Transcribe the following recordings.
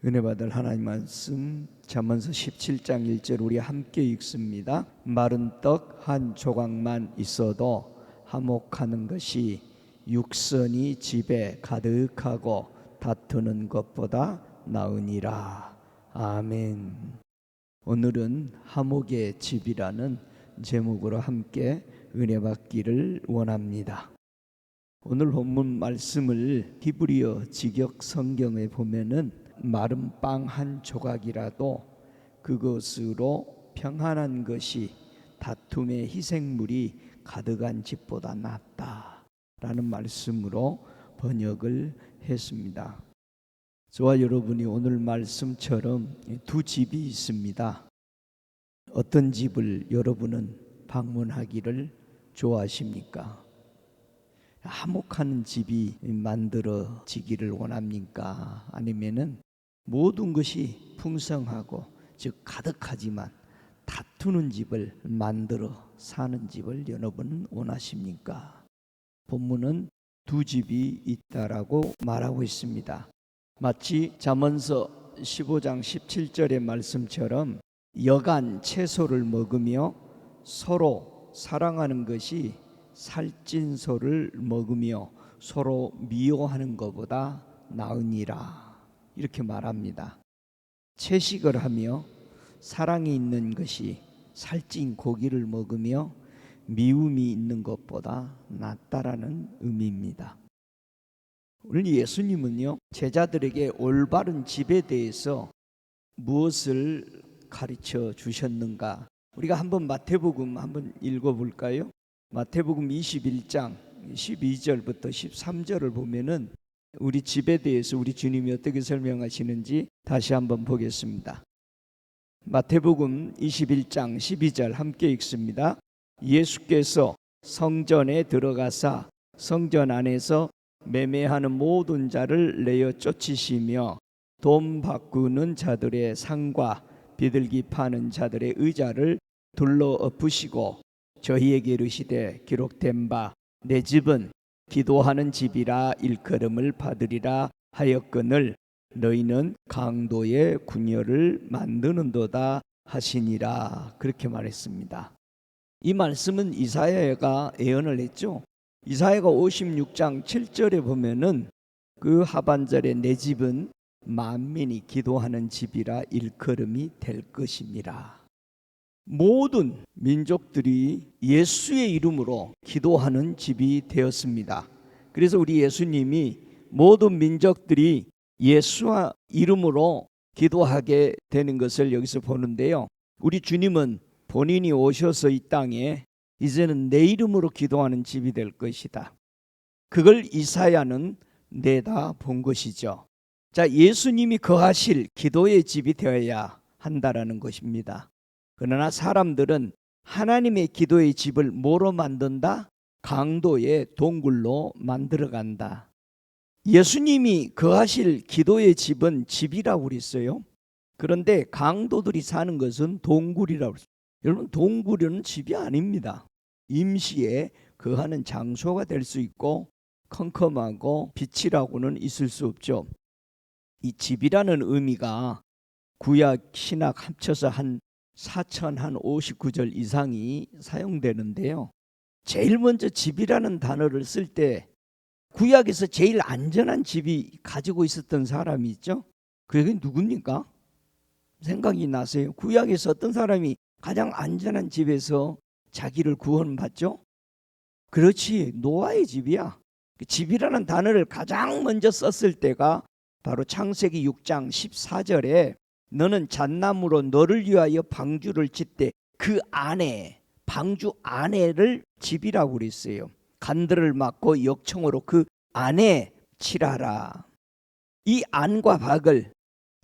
은혜 받을 하나님 말씀 잠언서 17장 1절 우리 함께 읽습니다. 마른 떡 한 조각만 있어도 화목하는 것이 육선이 집에 가득하고 다투는 것보다 나으니라. 아멘. 오늘은 화목의 집이라는 제목으로 함께 은혜 받기를 원합니다. 오늘 본문 말씀을 히브리어 직역 성경에 보면은 마른 빵 한 조각이라도 그것으로 평안한 것이 다툼의 희생물이 가득한 집보다 낫다라는 말씀으로 번역을 했습니다. 저와 여러분이 오늘 말씀처럼 두 집이 있습니다. 어떤 집을 여러분은 방문하기를 좋아하십니까? 화목하는 집이 만들어지기를 원합니까? 아니면은 모든 것이 풍성하고 즉 가득하지만 다투는 집을 만들어 사는 집을 여러분은 원하십니까? 본문은 두 집이 있다라고 말하고 있습니다. 마치 잠언서 15장 17절의 말씀처럼 여간 채소를 먹으며 서로 사랑하는 것이 살찐 소를 먹으며 서로 미워하는 것보다 나으니라 이렇게 말합니다. 채식을 하며 사랑이 있는 것이 살찐 고기를 먹으며 미움이 있는 것보다 낫다라는 의미입니다. 오늘 예수님은요 제자들에게 올바른 집에 대해서 무엇을 가르쳐 주셨는가? 우리가 한번 마태복음 한번 읽어볼까요? 마태복음 21장 12절부터 13절을 보면은 우리 집에 대해서 우리 주님이 어떻게 설명하시는지 다시 한번 보겠습니다. 마태복음 21장 12절 함께 읽습니다. 예수께서 성전에 들어가사 성전 안에서 매매하는 모든 자를 내어 쫓으시며 돈 바꾸는 자들의 상과 비둘기 파는 자들의 의자를 둘러 엎으시고 저희에게 이르시되 기록된 바 내 집은 기도하는 집이라 일컬음을 받으리라 하였거늘 너희는 강도의 궁녀를 만드는도다 하시니라. 그렇게 말했습니다. 이 말씀은 이사야가 예언을 했죠. 이사야가 56장 7절에 보면은 그 하반절에 내 집은 만민이 기도하는 집이라 일컬음이 될 것입니다. 모든 민족들이 예수의 이름으로 기도하는 집이 되었습니다. 그래서 우리 예수님이 모든 민족들이 예수와 이름으로 기도하게 되는 것을 여기서 보는데요. 우리 주님은 본인이 오셔서 이 땅에 이제는 내 이름으로 기도하는 집이 될 것이다. 그걸 이사야는 내다 본 것이죠. 자, 예수님이 거하실 기도의 집이 되어야 한다라는 것입니다. 그러나 사람들은 하나님의 기도의 집을 뭐로 만든다? 강도의 동굴로 만들어간다. 예수님이 거하실 기도의 집은 집이라고 그랬어요. 그런데 강도들이 사는 것은 동굴이라고 그랬어요. 여러분, 동굴은 집이 아닙니다. 임시에 거하는 장소가 될 수 있고 컴컴하고 빛이라고는 있을 수 없죠. 이 집이라는 의미가 구약 신약 합쳐서 한 4059절 이상이 사용되는데요. 제일 먼저 집이라는 단어를 쓸 때 구약에서 제일 안전한 집이 가지고 있었던 사람이 있죠. 그게 누굽니까? 생각이 나세요? 구약에서 어떤 사람이 가장 안전한 집에서 자기를 구원받죠? 그렇지, 노아의 집이야. 집이라는 단어를 가장 먼저 썼을 때가 바로 창세기 6장 14절에 너는 잣나무로 너를 위하여 방주를 짓되 그 안에 방주 안에를 집이라고 그랬어요. 간들을 막고 역청으로 그 안에 칠하라. 이 안과 밖을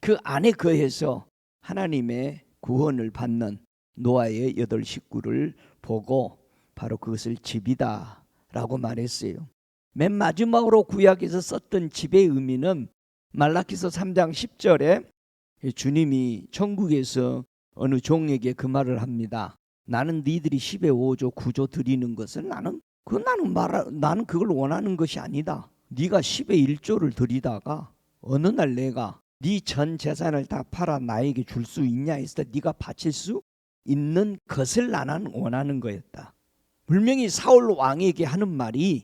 그 안에 거해서 하나님의 구원을 받는 노아의 8 식구를 보고 바로 그것을 집이다 라고 말했어요. 맨 마지막으로 구약에서 썼던 집의 의미는 말라기서 3장 10절에 주님이 천국에서 어느 종에게 그 말을 합니다. 나는 니들이 10의 5조 9조 드리는 것을 나는 그걸 원하는 것이 아니다. 네가 10의 1조를 드리다가 어느 날 내가 네 전 재산을 다 팔아 나에게 줄 수 있냐 했을 때 네가 바칠 수 있는 것을 나는 원하는 거였다. 분명히 사울 왕에게 하는 말이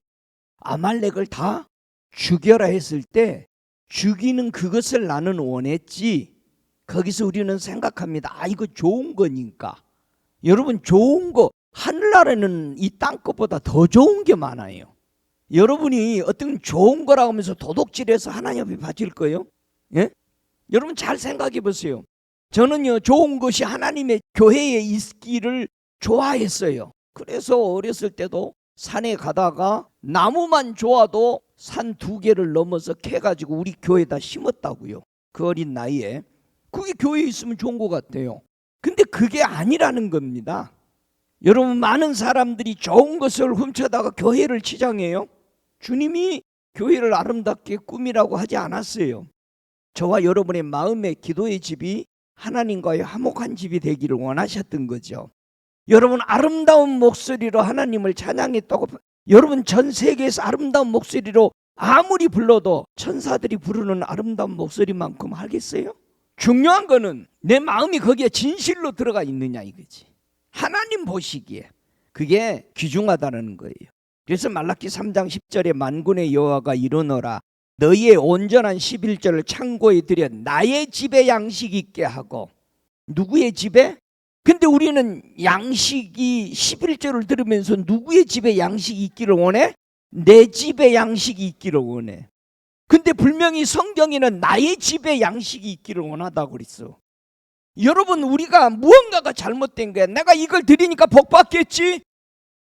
아말렉을 다 죽여라 했을 때 죽이는 그것을 나는 원했지. 거기서 우리는 생각합니다. 아, 이거 좋은 거니까. 여러분, 좋은 거, 하늘나라에는 이 땅 것보다 더 좋은 게 많아요. 여러분이 어떤 좋은 거라고 하면서 도둑질해서 하나님 앞에 바칠 거예요? 예? 여러분 잘 생각해 보세요. 저는요, 좋은 것이 하나님의 교회에 있기를 좋아했어요. 그래서 어렸을 때도 산에 가다가 나무만 좋아도 산 2개를 넘어서 캐가지고 우리 교회에다 심었다고요. 그 어린 나이에. 그게 교회에 있으면 좋은 것 같아요. 근데 그게 아니라는 겁니다. 여러분, 많은 사람들이 좋은 것을 훔쳐다가 교회를 치장해요. 주님이 교회를 아름답게 꾸미라고 하지 않았어요. 저와 여러분의 마음의 기도의 집이 하나님과의 화목한 집이 되기를 원하셨던 거죠. 여러분, 아름다운 목소리로 하나님을 찬양했다고, 여러분 전 세계에서 아름다운 목소리로 아무리 불러도 천사들이 부르는 아름다운 목소리만큼 하겠어요? 중요한 거는 내 마음이 거기에 진실로 들어가 있느냐 이거지. 하나님 보시기에 그게 귀중하다는 거예요. 그래서 말라기 3장 10절에 만군의 여호와가 이르노라 너희의 온전한 11절을 창고에 들여 나의 집에 양식 있게 하고. 누구의 집에? 근데 우리는 양식이 11절을 들으면서 누구의 집에 양식이 있기를 원해? 내 집에 양식이 있기를 원해. 근데 분명히 성경에는 나의 집에 양식이 있기를 원하다고 그랬어. 여러분, 우리가 무언가가 잘못된 거야. 내가 이걸 드리니까 복 받겠지?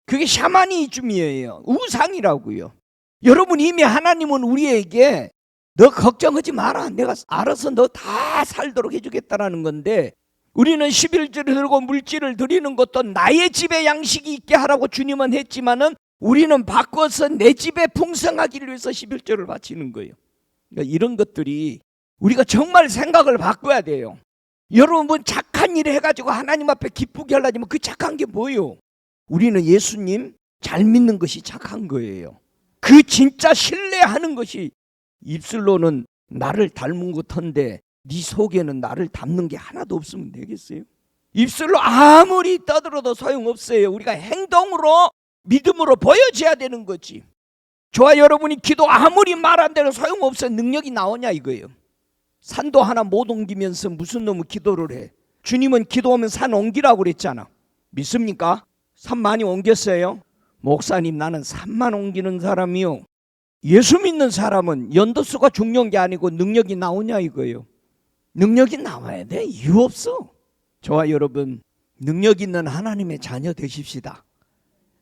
그게 샤머니즘이에요. 우상이라고요. 여러분, 이미 하나님은 우리에게 너 걱정하지 마라, 내가 알아서 너 다 살도록 해주겠다라는 건데, 우리는 11절을 들고 물질을 드리는 것도 나의 집에 양식이 있게 하라고 주님은 했지만은 우리는 바꿔서 내 집에 풍성하기를 위해서 11절을 바치는 거예요. 그러니까 이런 것들이 우리가 정말 생각을 바꿔야 돼요. 여러분, 착한 일 해가지고 하나님 앞에 기쁘게 하려면 그 착한 게 뭐예요? 우리는 예수님 잘 믿는 것이 착한 거예요. 그 진짜 신뢰하는 것이. 입술로는 나를 닮은 것 한데 네 속에는 나를 닮는 게 하나도 없으면 되겠어요? 입술로 아무리 떠들어도 소용없어요. 우리가 행동으로 믿음으로 보여줘야 되는 거지. 저와 여러분이 기도 아무리 말 안 되는 소용없어요. 능력이 나오냐 이거예요. 산도 하나 못 옮기면서 무슨 놈의 기도를 해. 주님은 기도하면 산 옮기라고 그랬잖아. 믿습니까? 산 많이 옮겼어요? 목사님, 나는 산만 옮기는 사람이요. 예수 믿는 사람은 연도수가 중요한 게 아니고 능력이 나오냐 이거예요. 능력이 나와야 돼. 이유 없어. 저와 여러분, 능력 있는 하나님의 자녀 되십시다.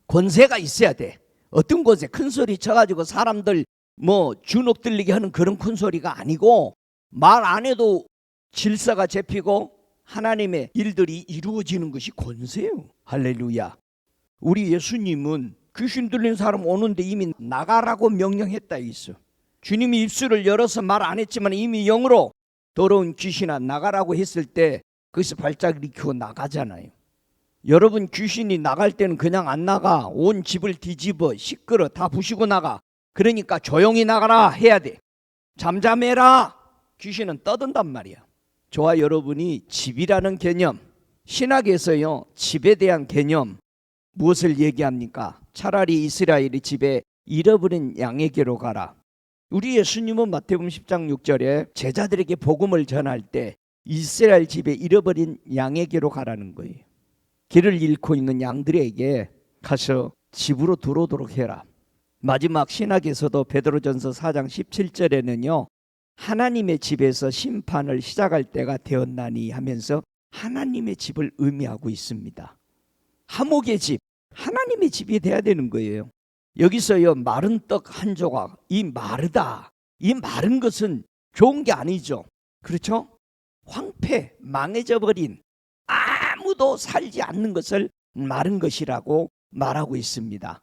권세가 있어야 돼. 어떤 곳에 큰 소리 쳐가지고 사람들 주눅 들리게 하는 그런 큰 소리가 아니고, 말 안 해도 질서가 잡히고 하나님의 일들이 이루어지는 것이 권세예요. 할렐루야. 우리 예수님은 귀신 들린 사람 오는데 이미 나가라고 명령했다 있어. 주님이 입술을 열어서 말 안 했지만 이미 영으로 더러운 귀신아 나가라고 했을 때 거기서 발작 일으키고 나가잖아요. 여러분, 귀신이 나갈 때는 그냥 안 나가. 온 집을 뒤집어 시끄러 다 부시고 나가. 그러니까 조용히 나가라 해야 돼. 잠잠해라. 귀신은 떠든단 말이야. 저와 여러분이 집이라는 개념, 신학에서요, 집에 대한 개념 무엇을 얘기합니까? 차라리 이스라엘의 집에 잃어버린 양에게로 가라. 우리 예수님은 마태복음 10장 6절에 제자들에게 복음을 전할 때 이스라엘 집에 잃어버린 양에게로 가라는 거예요. 길을 잃고 있는 양들에게 가서 집으로 들어오도록 해라. 마지막 신학에서도 베드로전서 4장 17절에는요, 하나님의 집에서 심판을 시작할 때가 되었나니 하면서 하나님의 집을 의미하고 있습니다. 화목의 집, 하나님의 집이 돼야 되는 거예요. 여기서요, 마른 떡 한 조각, 이 마르다, 이 마른 것은 좋은 게 아니죠. 그렇죠? 황폐, 망해져 버린, 아무도 살지 않는 것을 마른 것이라고 말하고 있습니다.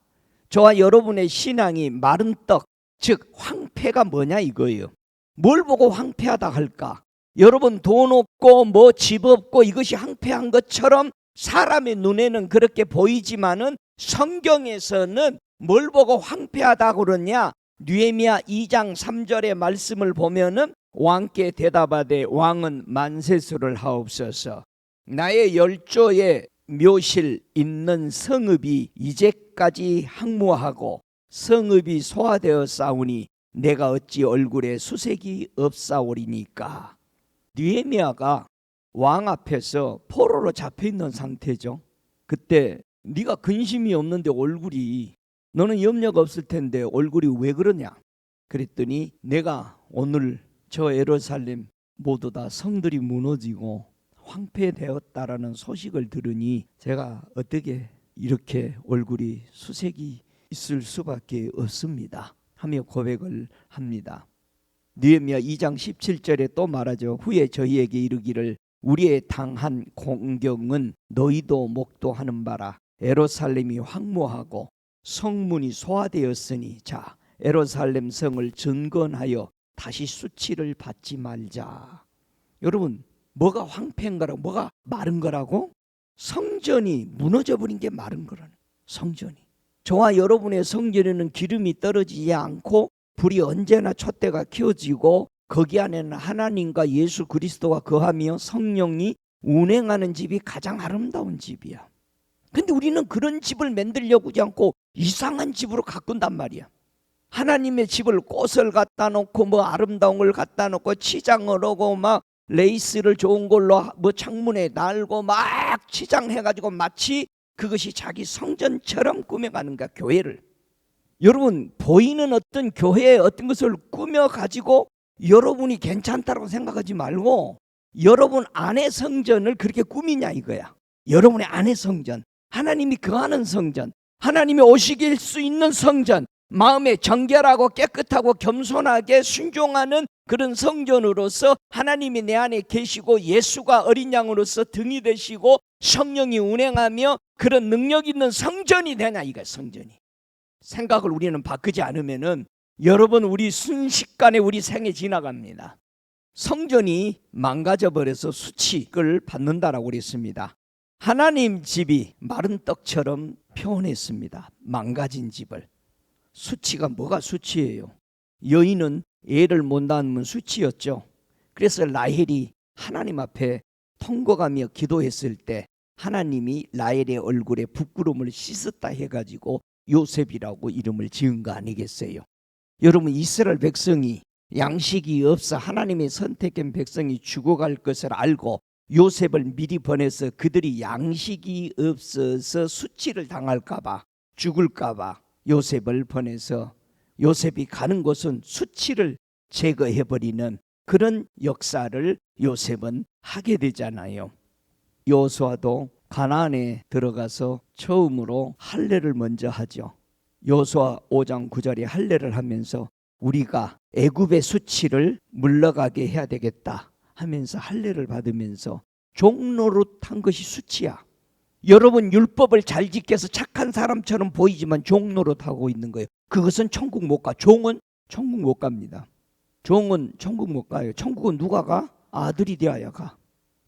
저와 여러분의 신앙이 마른 떡, 즉 황폐가 뭐냐 이거예요. 뭘 보고 황폐하다 할까? 여러분, 돈 없고 집 없고 이것이 황폐한 것처럼 사람의 눈에는 그렇게 보이지만은 성경에서는 뭘 보고 황폐하다고 그러냐? 느헤미야 2장 3절의 말씀을 보면은 왕께 대답하되 왕은 만세수를 하옵소서. 나의 열조에 묘실 있는 성읍이 이제까지 항무하고 성읍이 소화되어 싸우니 내가 어찌 얼굴에 수색이 없사오리니까. 느헤미야가 왕 앞에서 포로로 잡혀있는 상태죠. 그때 네가 근심이 없는데 얼굴이, 너는 염려가 없을 텐데 얼굴이 왜 그러냐. 그랬더니 내가 오늘 저 예루살렘 모두 다 성들이 무너지고 황폐되었다라는 소식을 들으니 제가 어떻게 이렇게 얼굴이 수색이 있을 수밖에 없습니다 하며 고백을 합니다. 느헤미야 2장 17절에 또 말하죠. 후에 저희에게 이르기를 우리의 당한 공경은 너희도 목도하는 바라. 예루살렘이 황무하고 성문이 소화되었으니 자 예루살렘 성을 증건하여 다시 수치를 받지 말자. 여러분, 뭐가 황폐한 거라고, 뭐가 마른 거라고? 성전이 무너져버린 게 마른 거라는. 성전이, 저와 여러분의 성전에는 기름이 떨어지지 않고 불이 언제나 촛대가 켜지고 거기 안에는 하나님과 예수 그리스도가 거하며 성령이 운행하는 집이 가장 아름다운 집이야. 근데 우리는 그런 집을 만들려고 하지 않고 이상한 집으로 가꾼단 말이야. 하나님의 집을 꽃을 갖다 놓고 뭐 아름다운 걸 갖다 놓고 치장을 하고 막 레이스를 좋은 걸로 뭐 창문에 달고 막 치장해가지고 마치 그것이 자기 성전처럼 꾸며가는 거야, 교회를. 여러분, 보이는 어떤 교회의 어떤 것을 꾸며가지고 여러분이 괜찮다고 생각하지 말고 여러분 안의 성전을 그렇게 꾸미냐 이거야. 여러분의 안의 성전, 하나님이 거하는 성전, 하나님이 오시길 수 있는 성전, 마음에 정결하고 깨끗하고 겸손하게 순종하는 그런 성전으로서 하나님이 내 안에 계시고 예수가 어린 양으로서 등이 되시고 성령이 운행하며 그런 능력 있는 성전이 되냐 이거야. 성전이. 생각을 우리는 바꾸지 않으면은 여러분 우리 순식간에 우리 생에 지나갑니다. 성전이 망가져 버려서 수치를 받는다라고 그랬습니다. 하나님 집이 마른 떡처럼 표현했습니다. 망가진 집을. 수치가 뭐가 수치예요? 여인은 애를 못 낳으면 수치였죠. 그래서 라헬이 하나님 앞에 통곡하며 기도했을 때 하나님이 라헬의 얼굴에 부끄러움을 씻었다 해가지고 요셉이라고 이름을 지은 거 아니겠어요? 여러분, 이스라엘 백성이 양식이 없어 하나님의 선택한 백성이 죽어갈 것을 알고 요셉을 미리 보내서 그들이 양식이 없어서 수치를 당할까 봐, 죽을까 봐 요셉을 보내서 요셉이 가는 곳은 수치를 제거해버리는 그런 역사를 요셉은 하게 되잖아요. 여호수아도 가나안에 들어가서 처음으로 할례를 먼저 하죠. 여호수아 5장 9절에 할례를 하면서 우리가 애굽의 수치를 물러가게 해야 되겠다 하면서 할례를 받으면서 종노릇한 것이 수치야. 여러분, 율법을 잘 지켜서 착한 사람처럼 보이지만 종노릇하고 있는 거예요. 그것은 천국 못 가. 종은 천국 못 갑니다. 종은 천국 못 가요. 천국은 누가 가? 아들이 되어야 가.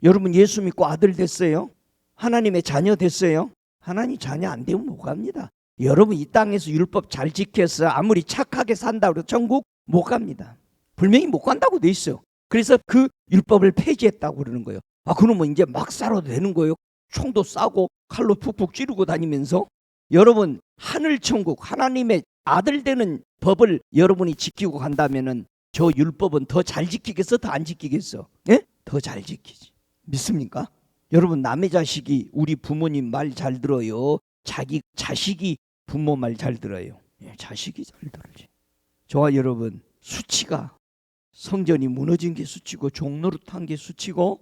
여러분, 예수 믿고 아들 됐어요? 하나님의 자녀 됐어요? 하나님 자녀 안 되면 못 갑니다. 여러분, 이 땅에서 율법 잘 지켜서 아무리 착하게 산다고 해도 천국 못 갑니다. 분명히 못 간다고 돼 있어요. 그래서 그 율법을 폐지했다고 그러는 거예요. 아, 그러면 이제 막 살아도 되는 거예요? 총도 싸고 칼로 푹푹 찌르고 다니면서. 여러분, 하늘 천국 하나님의 아들 되는 법을 여러분이 지키고 간다면은 저 율법은 더 잘 지키겠어? 더 안 지키겠어? 예? 더 잘 지키지. 믿습니까? 여러분, 남의 자식이 우리 부모님 말 잘 들어요? 자기 자식이 부모 말 잘 들어요? 예, 자식이 잘 들지. 저와 여러분, 수치가, 성전이 무너진 게 수치고 종노릇한 게 수치고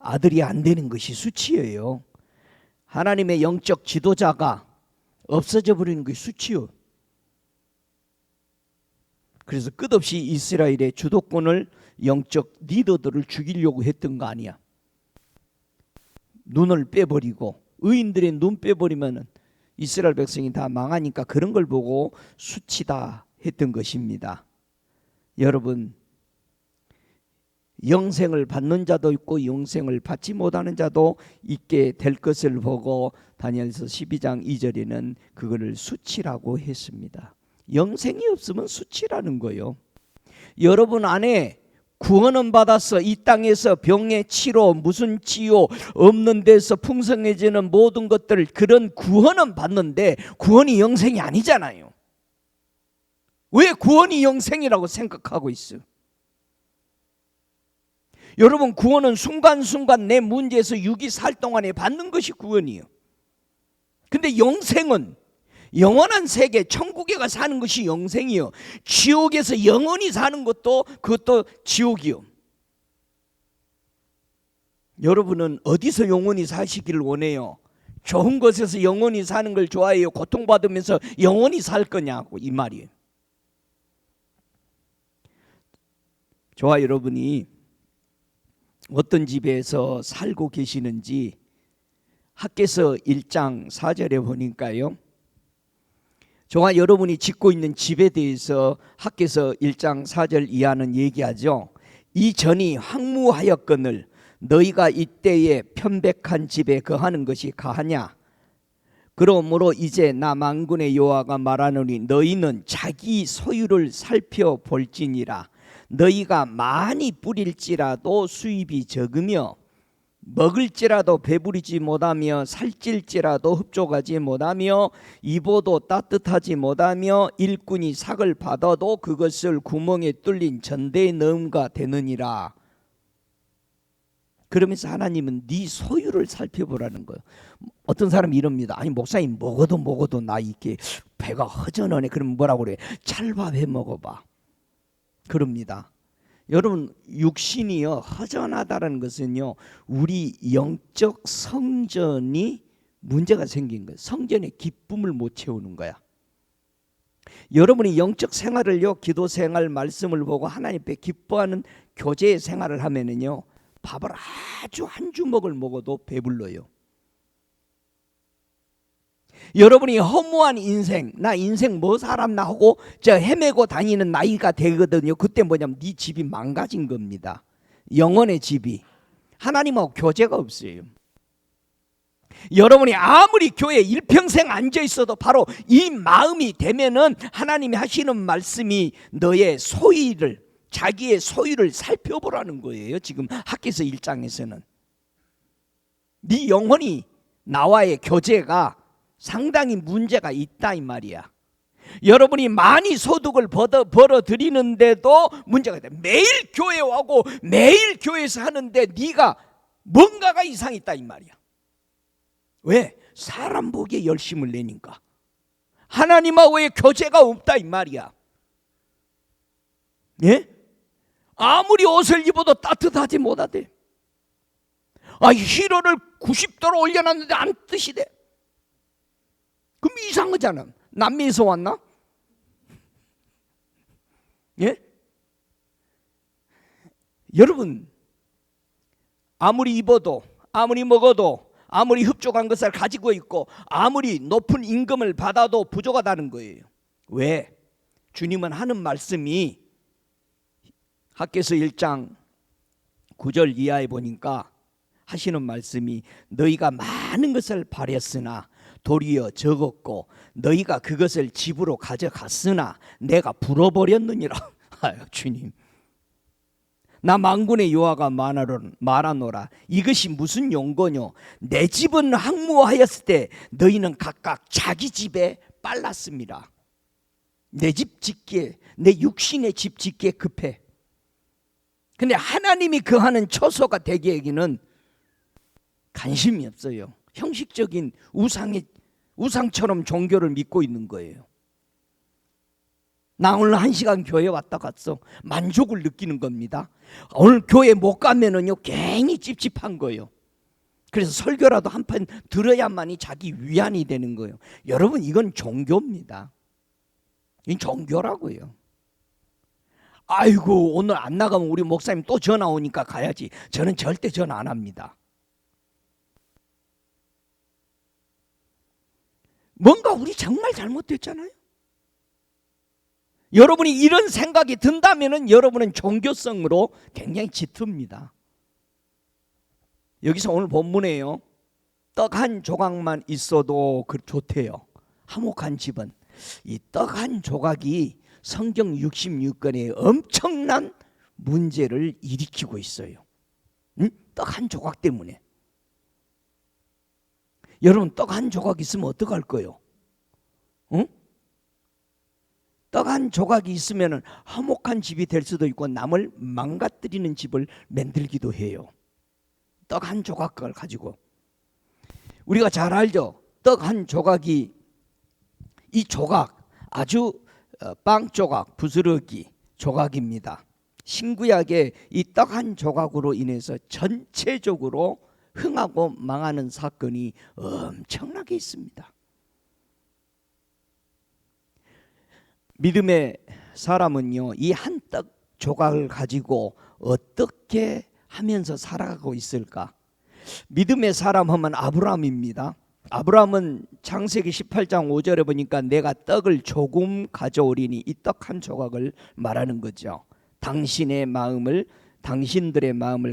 아들이 안 되는 것이 수치예요. 하나님의 영적 지도자가 없어져 버리는 것이 수치요. 그래서 끝없이 이스라엘의 주도권을, 영적 리더들을 죽이려고 했던 거 아니야. 눈을 빼버리고, 의인들의 눈 빼버리면 이스라엘 백성이 다 망하니까 그런 걸 보고 수치다 했던 것입니다. 여러분, 영생을 받는 자도 있고 영생을 받지 못하는 자도 있게 될 것을 보고 다니엘서 12장 2절에는 그거를 수치라고 했습니다. 영생이 없으면 수치라는 거예요. 여러분 안에 구원은 받아서 이 땅에서 병의 치료, 무슨 치유, 없는 데서 풍성해지는 모든 것들, 그런 구원은 받는데 구원이 영생이 아니잖아요. 왜 구원이 영생이라고 생각하고 있어요? 여러분, 구원은 순간순간 내 문제에서 육이 살 동안에 받는 것이 구원이에요. 근데 영생은 영원한 세계, 천국에 가 사는 것이 영생이요. 지옥에서 영원히 사는 것도 그것도 지옥이요. 여러분은 어디서 영원히 사시기를 원해요? 좋은 곳에서 영원히 사는 걸 좋아해요? 고통받으면서 영원히 살 거냐고, 이 말이에요. 저와 여러분이 어떤 집에서 살고 계시는지 학개서 1장 4절에 보니까요, 저와 여러분이 짓고 있는 집에 대해서 학개서 1장 4절 이하는 얘기하죠. 이전이 황무하였거늘 너희가 이때에 편백한 집에 거하는 것이 가하냐? 그러므로 이제 나 만군의 여호와가 말하노니 너희는 자기 소유를 살펴볼지니라. 너희가 많이 뿌릴지라도 수입이 적으며 먹을지라도 배부르지 못하며 살찔지라도 흡족하지 못하며 입어도 따뜻하지 못하며 일꾼이 삭을 받아도 그것을 구멍에 뚫린 전대에 넣음과 되느니라. 그러면서 하나님은 네 소유를 살펴보라는 거예요. 어떤 사람이 이럽니다. 아니 목사님, 먹어도 나 이게 배가 허전하네. 그러면 뭐라고 그래? 찰밥 해 먹어봐. 그럽니다. 여러분, 육신이요 허전하다는 것은요 우리 영적 성전이 문제가 생긴 거예요. 성전의 기쁨을 못 채우는 거야. 여러분이 영적 생활을요, 기도 생활, 말씀을 보고 하나님 앞에 기뻐하는 교제 생활을 하면은요, 밥을 아주 한 주먹을 먹어도 배불러요. 여러분이 허무한 인생, 나 인생 뭐 살았나 하고 저 헤매고 다니는 나이가 되거든요. 그때 뭐냐면 네 집이 망가진 겁니다. 영혼의 집이. 하나님하고 교제가 없어요. 여러분이 아무리 교회에 일평생 앉아 있어도 바로 이 마음이 되면은 하나님이 하시는 말씀이 너의 소유를, 자기의 소유를 살펴보라는 거예요. 지금 학개서 1장에서는 네 영혼이 나와의 교제가 상당히 문제가 있다 이 말이야. 여러분이 많이 소득을 벌어들이는데도 문제가 있다. 매일 교회 오고 매일 교회에서 하는데 네가 뭔가가 이상 있다 이 말이야. 왜? 사람 보기에 열심을 내니까. 하나님하고의 교제가 없다 이 말이야. 예? 아무리 옷을 입어도 따뜻하지 못하대. 히로를 90도로 올려놨는데 안 뜨시대. 그럼 이상하잖아. 남미에서 왔나? 예? 여러분, 아무리 입어도, 아무리 먹어도, 아무리 흡족한 것을 가지고 있고, 아무리 높은 임금을 받아도 부족하다는 거예요. 왜? 주님은 하는 말씀이 학개서 1장 9절 이하에 보니까 하시는 말씀이 너희가 많은 것을 바랬으나 도리어 적었고 너희가 그것을 집으로 가져갔으나 내가 불어버렸느니라. 아유, 주님, 나 만군의 여호와가 말하노라. 이것이 무슨 용거뇨? 내 집은 황무하였을 때 너희는 각각 자기 집에 빨랐습니다. 내 집 짓기에, 내 육신의 집 짓기에 급해. 근데 하나님이 거하는 처소가 되기에는 관심이 없어요. 형식적인 우상처럼 종교를 믿고 있는 거예요. 나 오늘 1시간 교회 왔다 갔어. 만족을 느끼는 겁니다. 오늘 교회 못 가면은요 괜히 찝찝한 거예요. 그래서 설교라도 한 편 들어야만이 자기 위안이 되는 거예요. 여러분, 이건 종교입니다. 이건 종교라고요. 아이고, 오늘 안 나가면 우리 목사님 또 전화 오니까 가야지. 저는 절대 전화 안 합니다. 뭔가 우리 정말 잘못됐잖아요. 여러분이 이런 생각이 든다면 여러분은 종교성으로 굉장히 짙습니다. 여기서 오늘 본문에요, 떡 한 조각만 있어도 좋대요. 화목한 집은 이 떡 한 조각이 성경 66권에 엄청난 문제를 일으키고 있어요. 응? 떡 한 조각 때문에. 여러분, 떡 한 조각 있으면 어떡할 거예요? 응? 떡 한 조각이 있으면 화목한 집이 될 수도 있고 남을 망가뜨리는 집을 만들기도 해요. 떡 한 조각을 가지고. 우리가 잘 알죠? 떡 한 조각이, 이 조각 아주 빵 조각, 부스러기 조각입니다. 신구약에 이 떡 한 조각으로 인해서 전체적으로 흥하고 망하는 사건이 엄청나게 있습니다. 믿음의 사람은요, 이 한 떡 조각을 가지고 어떻게 하면서 살아가고 있을까? 믿음의 사람 하면 아브라함입니다. 아브라함은 창세기 18장 5절에 보니까 내가 떡을 조금 가져오리니, 이 떡 한 조각을 말하는 거죠. 당신들의 마음을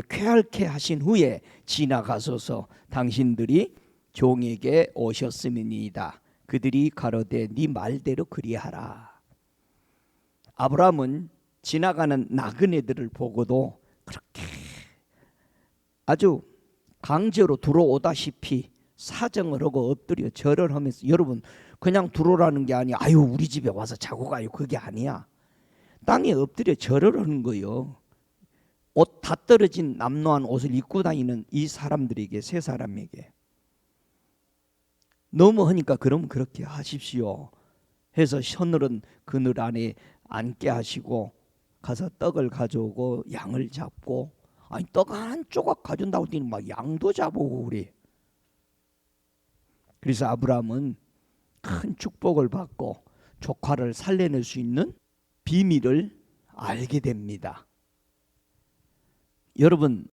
쾌활케 하신 후에 지나가소서. 당신들이 종에게 오셨음이니이다. 그들이 가로되 네 말대로 그리하라. 아브라함은 지나가는 나그네들을 보고도 그렇게 아주 강제로 들어오다시피 사정을 하고 엎드려 절을 하면서, 여러분 그냥 들어오라는 게 아니야. 아유 우리 집에 와서 자고 가요. 그게 아니야. 땅에 엎드려 절을 하는 거예요. 옷 다 떨어진 남노한 옷을 입고 다니는 이 사람들에게, 세 사람에게 너무 하니까 그럼 그렇게 하십시오 해서 서늘은 그늘 안에 앉게 하시고 가서 떡을 가져오고 양을 잡고, 아니 떡 한 조각 가져온다고 했더니 막 양도 잡아오고 그래. 그래서 아브라함은 큰 축복을 받고 조카를 살려낼 수 있는 비밀을 알게 됩니다. 여러분,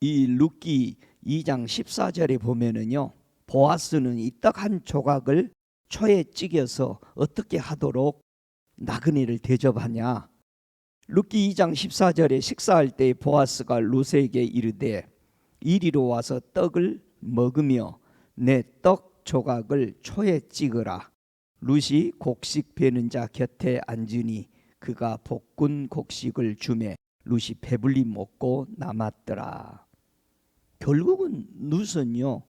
이 룻기 2장 14절에 보면은요, 보아스는 이 떡 한 조각을 초에 찌겨서 어떻게 하도록 나그네를 대접하냐. 룻기 2장 14절에 식사할 때 보아스가 룻에게 이르되 이리로 와서 떡을 먹으며 내 떡 조각을 초에 찍으라. 룻이 곡식 베는 자 곁에 앉으니 그가 볶은 곡식을 주매 룻이 배불리 먹고 남았더라. 결국은 룻은요,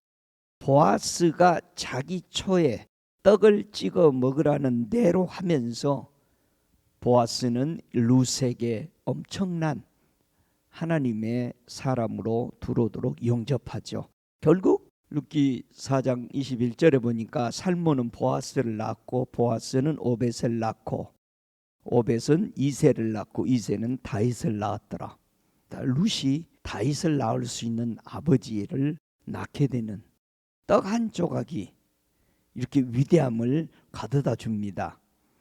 보아스가 자기 초에 떡을 찍어 먹으라는 대로 하면서 보아스는 룻에게 엄청난 하나님의 사람으로 들어오도록 영접하죠. 결국 룻기 4장 21절에 보니까 살몬은 보아스를 낳고 보아스는 오벳을 낳고 오벳은 이새를 낳고 이새는 다윗을 낳았더라. 룻이 다윗을 낳을 수 있는 아버지를 낳게 되는 떡 한 조각이 이렇게 위대함을 가져다 줍니다.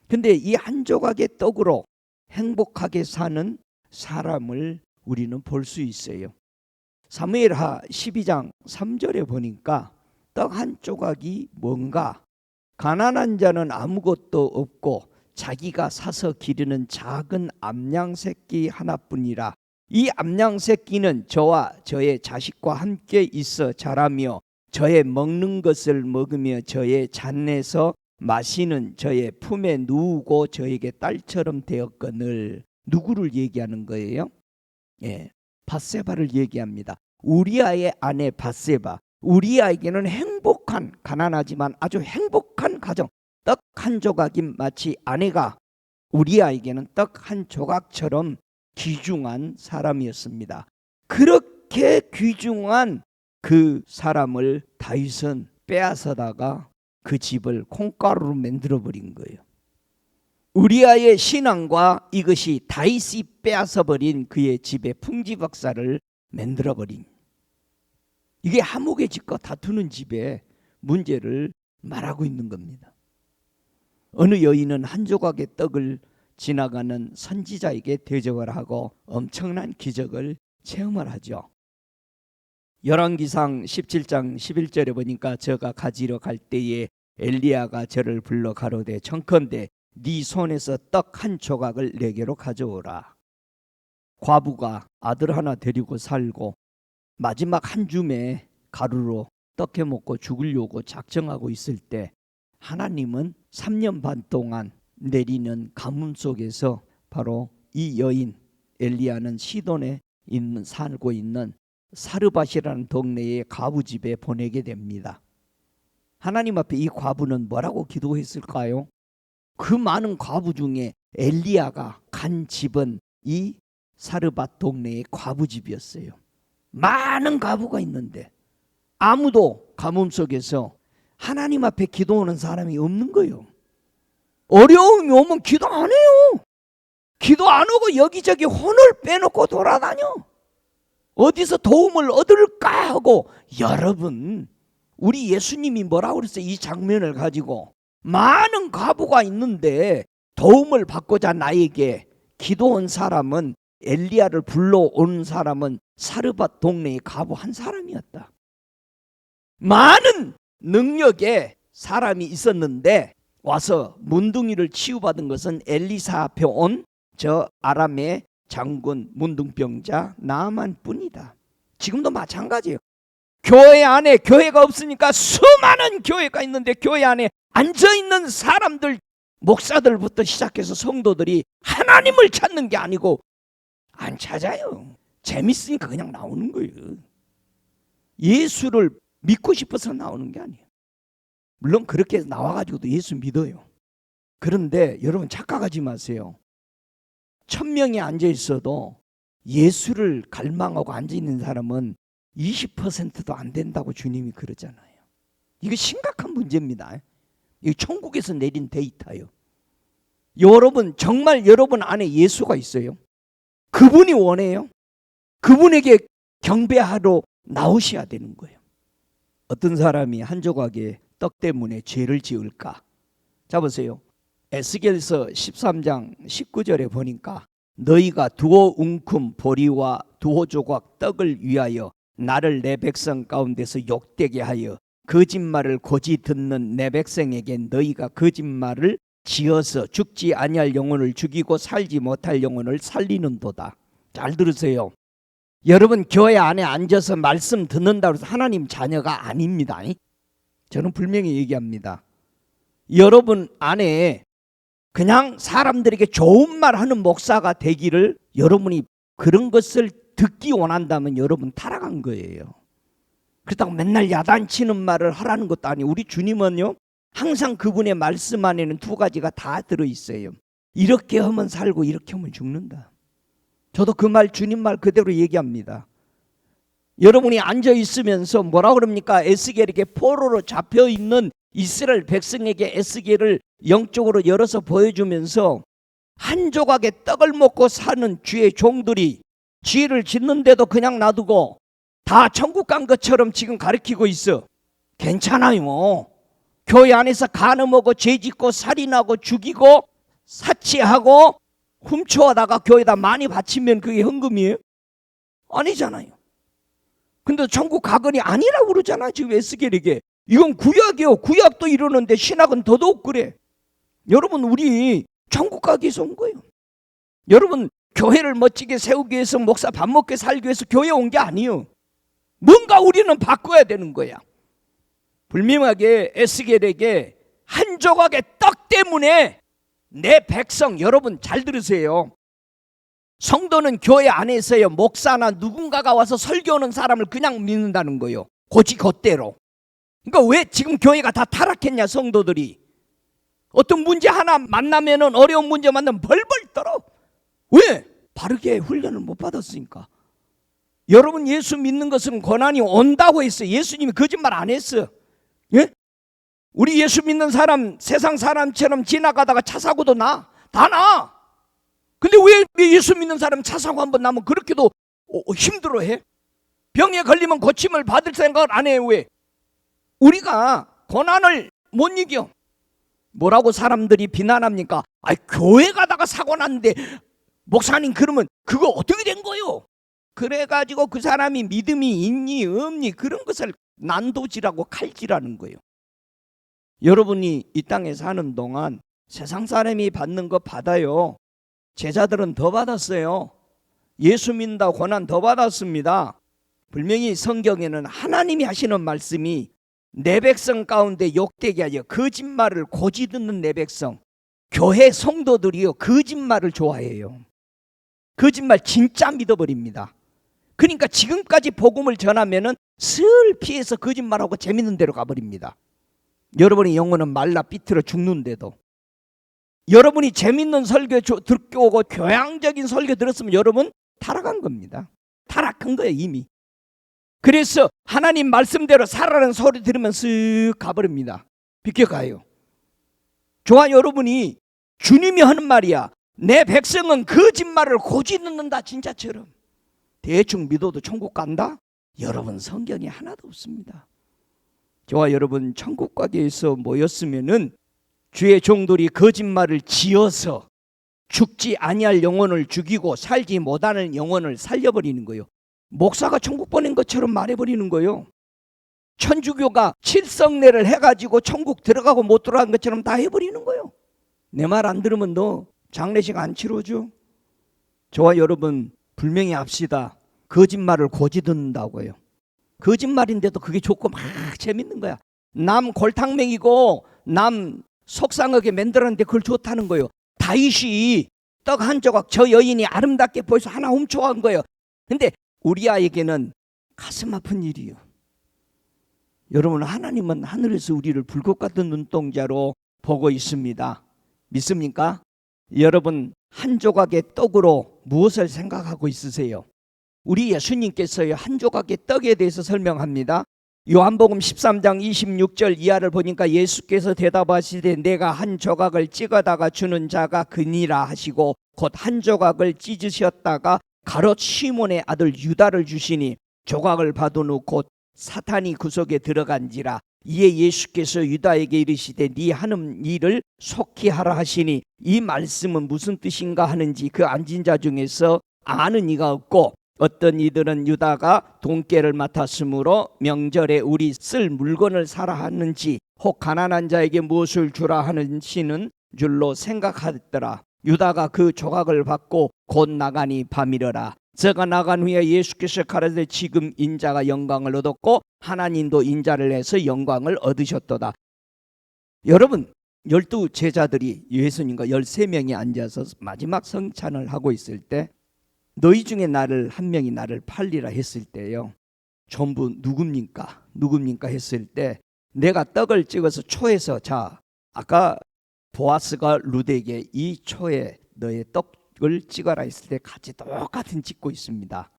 근데 이 한 조각의 떡으로 행복하게 사는 사람을 우리는 볼 수 있어요. 사무엘하 12장 3절에 보니까 떡 한 조각이 뭔가, 가난한 자는 아무것도 없고 자기가 사서 기르는 작은 암양 새끼 하나뿐이라. 이 암양 새끼는 저와 저의 자식과 함께 있어 자라며 저의 먹는 것을 먹으며 저의 잔에서 마시는 저의 품에 누우고 저에게 딸처럼 되었거늘. 누구를 얘기하는 거예요? 예, 밧세바를 얘기합니다. 우리아의 아내 밧세바. 우리아에게는 행복한, 가난하지만 아주 행복한 가정, 떡 한 조각이 마치 아내가 우리아에게는 떡 한 조각처럼 귀중한 사람이었습니다. 그렇게 귀중한 그 사람을 다윗은 빼앗아다가 그 집을 콩가루로 만들어버린 거예요. 우리아의 신앙과 이것이 다윗이 빼앗아버린 그의 집의 풍지박사를 만들어버린, 이게 하목의 집과 다투는 집의 문제를 말하고 있는 겁니다. 어느 여인은 한 조각의 떡을 지나가는 선지자에게 대접을 하고 엄청난 기적을 체험을 하죠. 열왕기상 17장 11절에 보니까 저가 가지러 갈 때에 엘리야가 저를 불러 가로되 청컨대 네 손에서 떡 한 조각을 내게로 가져오라. 과부가 아들 하나 데리고 살고 마지막 한 줌의 가루로 떡 해 먹고 죽으려고 작정하고 있을 때 하나님은 3년 반 동안 내리는 가뭄 속에서 바로 이 여인 엘리야는 시돈에 살고 있는 사르밧이라는 동네의 과부 집에 보내게 됩니다. 하나님 앞에 이 과부는 뭐라고 기도했을까요? 그 많은 과부 중에 엘리야가 간 집은 이 사르밧 동네의 과부 집이었어요. 많은 과부가 있는데 아무도 가뭄 속에서 하나님 앞에 기도하는 사람이 없는 거예요. 어려움이 오면 기도 안 해요. 기도 안 하고 여기저기 혼을 빼놓고 돌아다녀. 어디서 도움을 얻을까 하고. 여러분, 우리 예수님이 뭐라고 그랬어요? 이 장면을 가지고 많은 과부가 있는데 도움을 받고자 나에게 기도한 사람은, 엘리야를 불러온 사람은 사르밧 동네의 과부 한 사람이었다. 많은 능력의 사람이 있었는데 와서 문둥이를 치유받은 것은 엘리사 앞에 온 저 아람의 장군 문둥병자 나아만 뿐이다. 지금도 마찬가지예요. 교회 안에, 교회가 없으니까 수많은 교회가 있는데 교회 안에 앉아있는 사람들, 목사들부터 시작해서 성도들이 하나님을 찾는 게 아니고 안 찾아요. 재밌으니까 그냥 나오는 거예요. 예수를 믿고 싶어서 나오는 게 아니에요. 물론 그렇게 해서 나와가지고도 예수 믿어요. 그런데 여러분 착각하지 마세요. 1000명이 앉아있어도 예수를 갈망하고 앉아있는 사람은 20%도 안 된다고 주님이 그러잖아요. 이거 심각한 문제입니다. 이거 천국에서 내린 데이터예요. 여러분, 정말 여러분 안에 예수가 있어요? 그분이 원해요? 그분에게 경배하러 나오셔야 되는 거예요. 어떤 사람이 한 조각의 떡 때문에 죄를 지을까? 자 보세요. 에스겔서 13장 19절에 보니까 너희가 두어 웅큼 보리와 두어 조각 떡을 위하여 나를 내 백성 가운데서 욕되게 하여 거짓말을 고지 듣는 내 백성에게 너희가 거짓말을 지어서 죽지 아니할 영혼을 죽이고 살지 못할 영혼을 살리는도다. 잘 들으세요. 여러분, 교회 안에 앉아서 말씀 듣는다고 해서 하나님 자녀가 아닙니다. 저는 분명히 얘기합니다. 여러분 안에 그냥 사람들에게 좋은 말 하는 목사가 되기를, 여러분이 그런 것을 듣기 원한다면 여러분 타락한 거예요. 그렇다고 맨날 야단치는 말을 하라는 것도 아니에요. 우리 주님은요, 항상 그분의 말씀 안에는 두 가지가 다 들어있어요. 이렇게 하면 살고 이렇게 하면 죽는다. 저도 그 말, 주님 말 그대로 얘기합니다. 여러분이 앉아 있으면서 뭐라 그럽니까? 에스겔에게 포로로 잡혀 있는 이스라엘 백성에게 에스겔을 영적으로 열어서 보여주면서 한 조각의 떡을 먹고 사는 주의 종들이 죄를 짓는데도 그냥 놔두고 다 천국 간 것처럼 지금 가르치고 있어. 괜찮아요. 교회 안에서 간음하고 죄짓고 살인하고 죽이고 사치하고 훔쳐다가 교회에다 많이 바치면 그게 헌금이에요? 아니잖아요. 근데 천국 가거니 아니라고 그러잖아. 지금 에스겔에게. 이건 구약이에요. 구약도 이러는데 신학은 더더욱 그래. 여러분, 우리 천국 가기 위해서 온 거예요. 여러분, 교회를 멋지게 세우기 위해서, 목사 밥 먹게 살기 위해서 교회 온 게 아니에요. 뭔가 우리는 바꿔야 되는 거야. 분명하게 에스겔에게 한 조각의 떡 때문에 내 백성, 여러분 잘 들으세요. 성도는 교회 안에서요, 목사나 누군가가 와서 설교하는 사람을 그냥 믿는다는 거예요. 고지 겉대로. 그러니까 왜 지금 교회가 다 타락했냐? 성도들이 어떤 문제 하나 만나면은, 어려운 문제 만나면 벌벌 떨어. 왜? 바르게 훈련을 못 받았으니까. 여러분, 예수 믿는 것은 고난이 온다고 했어요. 예수님이 거짓말 안 했어. 예? 우리 예수 믿는 사람 세상 사람처럼 지나가다가 차 사고도 나. 다 나. 근데 왜 예수 믿는 사람 차 사고 한번 나면 그렇게도 힘들어해? 병에 걸리면 고침을 받을 생각을 안 해요. 왜? 우리가 고난을 못 이겨. 뭐라고 사람들이 비난합니까? 교회 가다가 사고 났는데 목사님 그러면 그거 어떻게 된 거요? 그래가지고 그 사람이 믿음이 있니 없니 그런 것을 난도질하고 칼질하는 거예요. 여러분이 이 땅에 사는 동안 세상 사람이 받는 거 받아요. 제자들은 더 받았어요. 예수 믿는다고 고난 더 받았습니다. 분명히 성경에는 하나님이 하시는 말씀이 내 백성 가운데 욕되게 하여 거짓말을 고지 듣는 내 백성, 교회 성도들이요, 거짓말을 좋아해요. 거짓말 진짜 믿어버립니다. 그러니까 지금까지 복음을 전하면은 슬 피해서 거짓말하고 재밌는 데로 가버립니다. 여러분의 영혼은 말라 삐뚤어 죽는데도, 여러분이 재밌는 설교 듣고 오고 교양적인 설교 들었으면 여러분 타락한 겁니다. 타락한 거예요 이미. 그래서 하나님 말씀대로 살아라는 소리 들으면 쓱 가버립니다. 비켜가요. 저와 여러분이 주님이 하는 말이야. 내 백성은 거짓말을 고지 듣는다. 진짜처럼 대충 믿어도 천국 간다? 여러분 성경에 하나도 없습니다. 저와 여러분 천국 가기 위해서 모였으면은 주의 종들이 거짓말을 지어서 죽지 아니할 영혼을 죽이고 살지 못하는 영혼을 살려버리는 거예요. 목사가 천국 보낸 것처럼 말해버리는 거예요. 천주교가 칠성례를 해가지고 천국 들어가고 못 들어간 것처럼 다 해버리는 거예요. 내 말 안 들으면 너 장례식 안 치러줘. 저와 여러분 분명히 합시다. 거짓말을 고지 듣는다고요. 거짓말인데도 그게 좋고 막 재밌는 거야. 남 골탕맹이고 남 속상하게 만들었는데 그걸 좋다는 거예요. 다윗이 떡 한 조각 저 여인이 아름답게 보여서 하나 훔쳐간 거예요. 근데 우리아에게는 가슴 아픈 일이요. 여러분 하나님은 하늘에서 우리를 불꽃 같은 눈동자로 보고 있습니다. 믿습니까? 여러분 한 조각의 떡으로 무엇을 생각하고 있으세요? 우리 예수님께서요 한 조각의 떡에 대해서 설명합니다. 요한복음 13장 26절 이하를 보니까 예수께서 대답하시되 내가 한 조각을 찍어다가 주는 자가 그니라 하시고 곧 한 조각을 찢으셨다가 가롯 시몬의 아들 유다를 주시니 조각을 받은 후 곧 사탄이 그 속에 들어간지라. 이에 예수께서 유다에게 이르시되 네 하는 일을 속히 하라 하시니 이 말씀은 무슨 뜻인가 하는지 그 앉은 자 중에서 아는 이가 없고 어떤 이들은 유다가 돈깨를 맡았으므로 명절에 우리 쓸 물건을 사라 하는지 혹 가난한 자에게 무엇을 주라 하는지는 줄로 생각하더라. 유다가 그 조각을 받고 곧 나가니 밤이러라. 저가 나간 후에 예수께서 가라사대 지금 인자가 영광을 얻었고 하나님도 인자를 내서 영광을 얻으셨도다. 여러분 12 제자들이 예수님과 13명이 앉아서 마지막 성찬을 하고 있을 때 너희 중에 한 명이 나를 팔리라 했을 때요 전부 누굽니까 했을 때 내가 떡을 찍어서 초에서 자 아까 보아스가 룻에게 이 초에 너의 떡을 찍어라 했을 때 같이 똑같은 찍고 있습니다.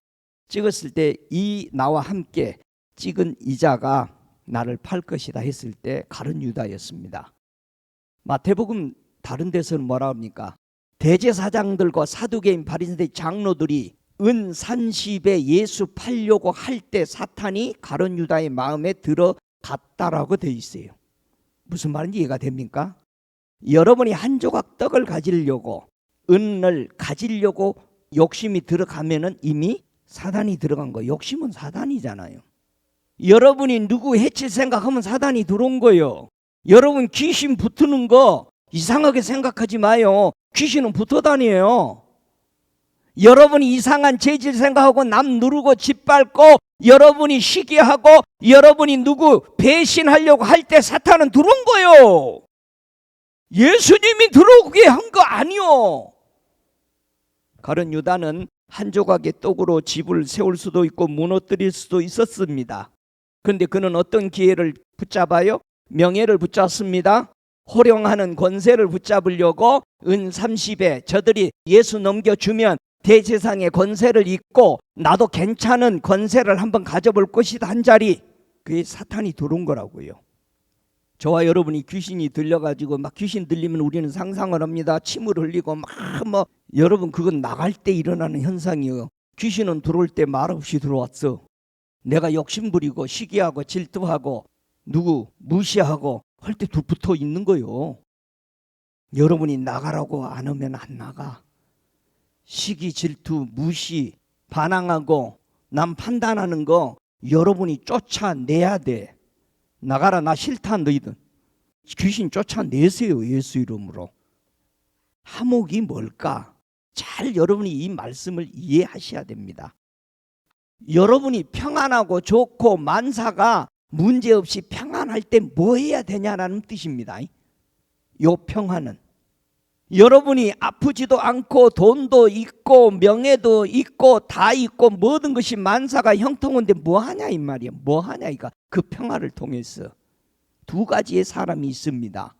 찍었을 때 이 나와 함께 찍은 이자가 나를 팔 것이다 했을 때 가룟 유다였습니다. 마태복음 다른 데서는 뭐라 합니까? 대제사장들과 사두개인 바리새인 장로들이 은 30에 예수 팔려고 할 때 사탄이 가룟 유다의 마음에 들어갔다라고 되어 있어요. 무슨 말인지 이해가 됩니까? 여러분이 한 조각 떡을 가지려고 은을 가지려고 욕심이 들어가면은 이미 사단이 들어간 거예요. 욕심은 사단이잖아요. 여러분이 누구 해칠 생각하면 사단이 들어온 거예요. 여러분 귀신 붙는 거 이상하게 생각하지 마요. 귀신은 붙어 다녀요. 여러분이 이상한 재질 생각하고 남 누르고 짓밟고 여러분이 시기하고 여러분이 누구 배신하려고 할 때 사탄은 들어온 거예요. 예수님이 들어오게 한 거 아니요. 가룟 유다는 한 조각의 떡으로 집을 세울 수도 있고 무너뜨릴 수도 있었습니다. 그런데 그는 어떤 기회를 붙잡아요? 명예를 붙잡습니다. 호령하는 권세를 붙잡으려고 은 30에 저들이 예수 넘겨주면 대제사장의 권세를 잊고 나도 괜찮은 권세를 한번 가져볼 것이다 한 자리. 그게 사탄이 들어온 거라고요. 저와 여러분이 귀신이 들려가지고 막 귀신 들리면 우리는 상상을 합니다. 침을 흘리고 막 여러분 그건 나갈 때 일어나는 현상이에요. 귀신은 들어올 때 말없이 들어왔어. 내가 욕심부리고 시기하고 질투하고 누구 무시하고 할 때 붙어 있는 거요. 여러분이 나가라고 안 하면 안 나가. 시기 질투 무시 반항하고 남 판단하는 거 여러분이 쫓아내야 돼. 나가라 나 싫다 너희들. 귀신 쫓아내세요 예수 이름으로. 하목이 뭘까? 잘 여러분이 이 말씀을 이해하셔야 됩니다. 여러분이 평안하고 좋고 만사가 문제없이 평안할 때 뭐 해야 되냐라는 뜻입니다. 요 평안은 여러분이 아프지도 않고 돈도 있고 명예도 있고 다 있고 모든 것이 만사가 형통한데 뭐하냐 이 말이야. 뭐하냐 이거. 그 평화를 통해서 두 가지의 사람이 있습니다.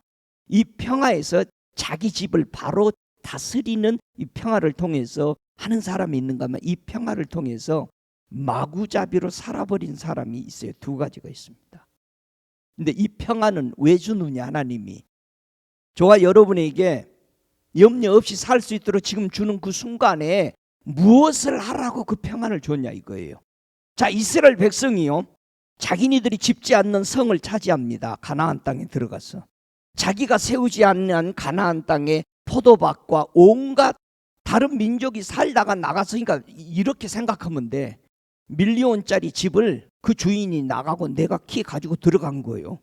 이 평화에서 자기 집을 바로 다스리는 이 평화를 통해서 하는 사람이 있는가 하면 이 평화를 통해서 마구잡이로 살아버린 사람이 있어요. 두 가지가 있습니다. 근데 이 평화는 왜 주느냐 하나님이. 저와 여러분에게 염려 없이 살 수 있도록 지금 주는 그 순간에 무엇을 하라고 그 평안을 줬냐 이거예요. 자, 이스라엘 백성이요, 자기네들이 짚지 않는 성을 차지합니다. 가나안 땅에 들어가서 자기가 세우지 않는 가나안 땅에 포도밭과 온갖 다른 민족이 살다가 나가서, 그러니까 이렇게 생각하면 돼. 밀리온짜리 집을 그 주인이 나가고 내가 키 가지고 들어간 거예요.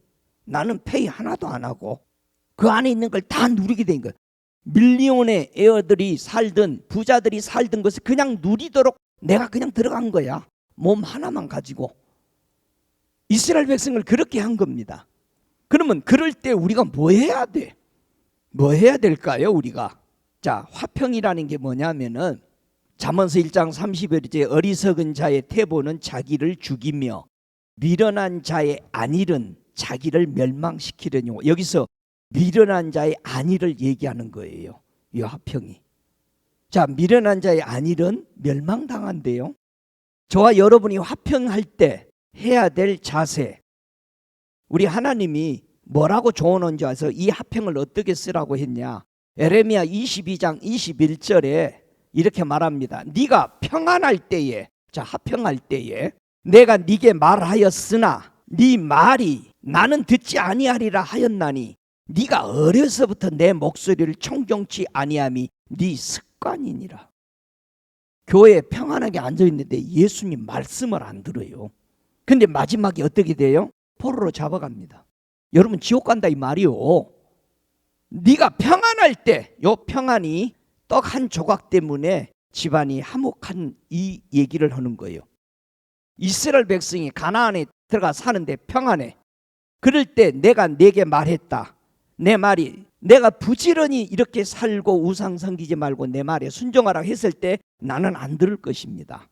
나는 페이 하나도 안 하고 그 안에 있는 걸 다 누리게 된 거예요. 밀리온의 에어들이 살든 부자들이 살든 것을 그냥 누리도록 내가 그냥 들어간 거야. 몸 하나만 가지고. 이스라엘 백성을 그렇게 한 겁니다. 그러면 그럴 때 우리가 뭐 해야 돼? 뭐 해야 될까요 우리가? 자, 화평이라는 게 뭐냐면은 잠언서 1장 30절에 어리석은 자의 태보는 자기를 죽이며 미련한 자의 안일은 자기를 멸망시키려니. 여기서 미련한 자의 안일을 얘기하는 거예요. 이 화평이. 자, 미련한 자의 안일은 멸망당한대요. 저와 여러분이 화평할 때 해야 될 자세, 우리 하나님이 뭐라고 조언한지 아서 이 화평을 어떻게 쓰라고 했냐. 에레미야 22장 21절에 이렇게 말합니다. 네가 평안할 때에, 자, 화평할 때에 내가 네게 말하였으나 네 말이 나는 듣지 아니하리라 하였나니 네가 어려서부터 내 목소리를 청종치 아니함이 네 습관이니라. 교회에 평안하게 앉아있는데 예수님 말씀을 안 들어요. 근데 마지막에 어떻게 돼요? 포로로 잡아갑니다. 여러분 지옥 간다 이 말이요. 네가 평안할 때, 요 평안이 떡 한 조각 때문에 집안이 화목한 이 얘기를 하는 거예요. 이스라엘 백성이 가나안에 들어가 사는데 평안해. 그럴 때 내가 네게 말했다. 내 말이, 내가 부지런히 이렇게 살고 우상 섬기지 말고 내 말에 순종하라 했을 때 나는 안 들을 것입니다.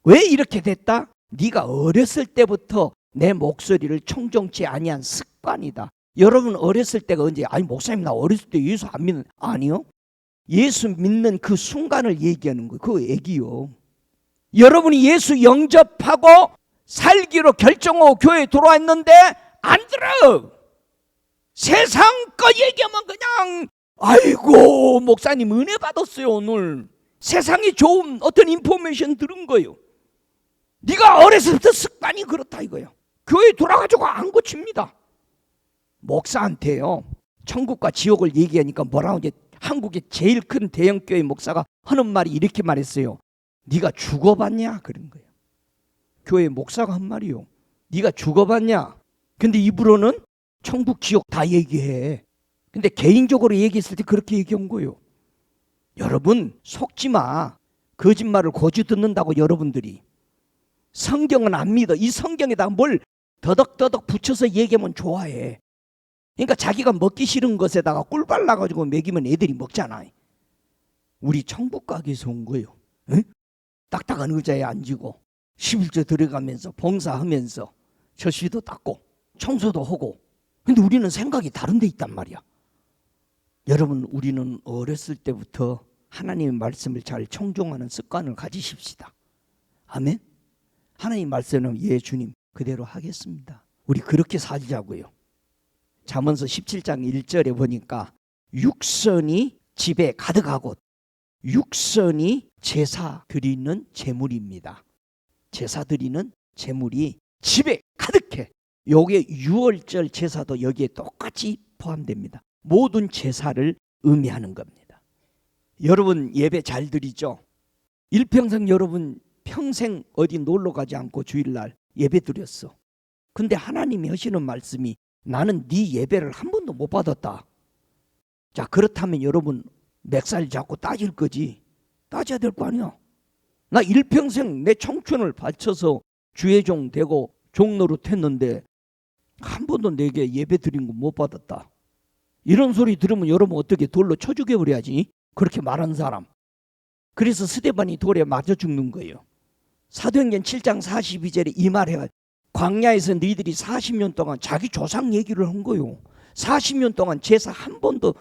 왜 이렇게 됐다? 네가 어렸을 때부터 내 목소리를 청종치 아니한 습관이다. 여러분 어렸을 때가 언제? 아니 목사님 나 어렸을 때 예수 안 믿는. 아니요, 예수 믿는 그 순간을 얘기하는 거예요. 그 얘기요. 여러분이 예수 영접하고 살기로 결정하고 교회에 들어왔는데 안 들어. 세상 거 얘기하면 그냥 아이고 목사님 은혜 받았어요 오늘. 세상에 좋은 어떤 인포메이션 들은 거예요. 네가 어려서부터 습관이 그렇다 이거예요. 교회에 돌아가지고 안 고칩니다. 목사한테요 천국과 지옥을 얘기하니까 뭐라고, 이제 한국의 제일 큰 대형교회 목사가 하는 말이 이렇게 말했어요. 네가 죽어봤냐? 그런 거예요. 교회 목사가 한 말이요. 네가 죽어봤냐? 근데 입으로는 천국 지옥 다 얘기해. 근데 개인적으로 얘기했을 때 그렇게 얘기한 거예요. 여러분 속지 마. 거짓말을 고주 듣는다고 여러분들이. 성경은 안 믿어. 이 성경에다 뭘 더덕더덕 붙여서 얘기하면 좋아해. 그러니까 자기가 먹기 싫은 것에다가 꿀 발라가지고 먹이면 애들이 먹잖아. 우리 천국 가기 위해서 온 거예요. 응? 딱딱한 의자에 앉고 11조 들어가면서 봉사하면서 젖시도 닦고 청소도 하고. 근데 우리는 생각이 다른 데 있단 말이야. 여러분 우리는 어렸을 때부터 하나님의 말씀을 잘 청종하는 습관을 가지십시다. 아멘. 하나님 말씀은 예 주님 그대로 하겠습니다. 우리 그렇게 살자고요. 잠언서 17장 1절에 보니까 육선이 집에 가득하고 육선이 제사 드리는 제물입니다. 제사 드리는 제물이 집에 가득해. 요게 6월절 제사도 여기에 똑같이 포함됩니다. 모든 제사를 의미하는 겁니다. 여러분 예배 잘 드리죠? 일평생 여러분 평생 어디 놀러 가지 않고 주일날 예배 드렸어. 근데 하나님이 하시는 말씀이 나는 네 예배를 한 번도 못 받았다. 자, 그렇다면 여러분 멱살 잡고 따질 거지. 따져야 될 거 아니야. 나 일평생 내 청춘을 바쳐서 주의 종 되고 종 노릇 했는데 한 번도 내게 예배 드린 거 못 받았다. 이런 소리 들으면 여러분 어떻게 돌로 쳐 죽여버려야지. 그렇게 말한 사람. 그래서 스데반이 돌에 맞아 죽는 거예요. 사도행전 7장 42절에 이 말해가 광야에서 너희들이 40년 동안 자기 조상 얘기를 한 거예요. 40년 동안 제사 한 번도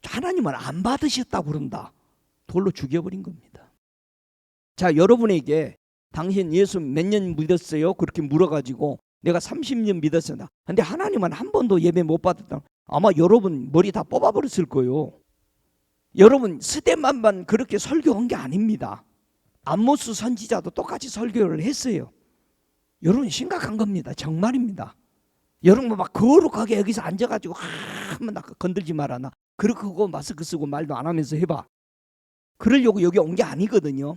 하나님은 안 받으셨다고 그런다. 돌로 죽여버린 겁니다. 자, 여러분에게 당신 예수 몇 년 믿었어요? 그렇게 물어가지고 내가 30년 믿었습니다. 근데 하나님은 한 번도 예배 못 받았다. 아마 여러분 머리 다 뽑아버렸을 거예요. 여러분 스데반만 그렇게 설교한 게 아닙니다. 암모스 선지자도 똑같이 설교를 했어요. 여러분 심각한 겁니다. 정말입니다. 여러분 막 거룩하게 여기서 앉아가지고 한번 건들지 마라. 나 그렇게 하고 마스크 쓰고 말도 안 하면서 해봐. 그러려고 여기 온 게 아니거든요.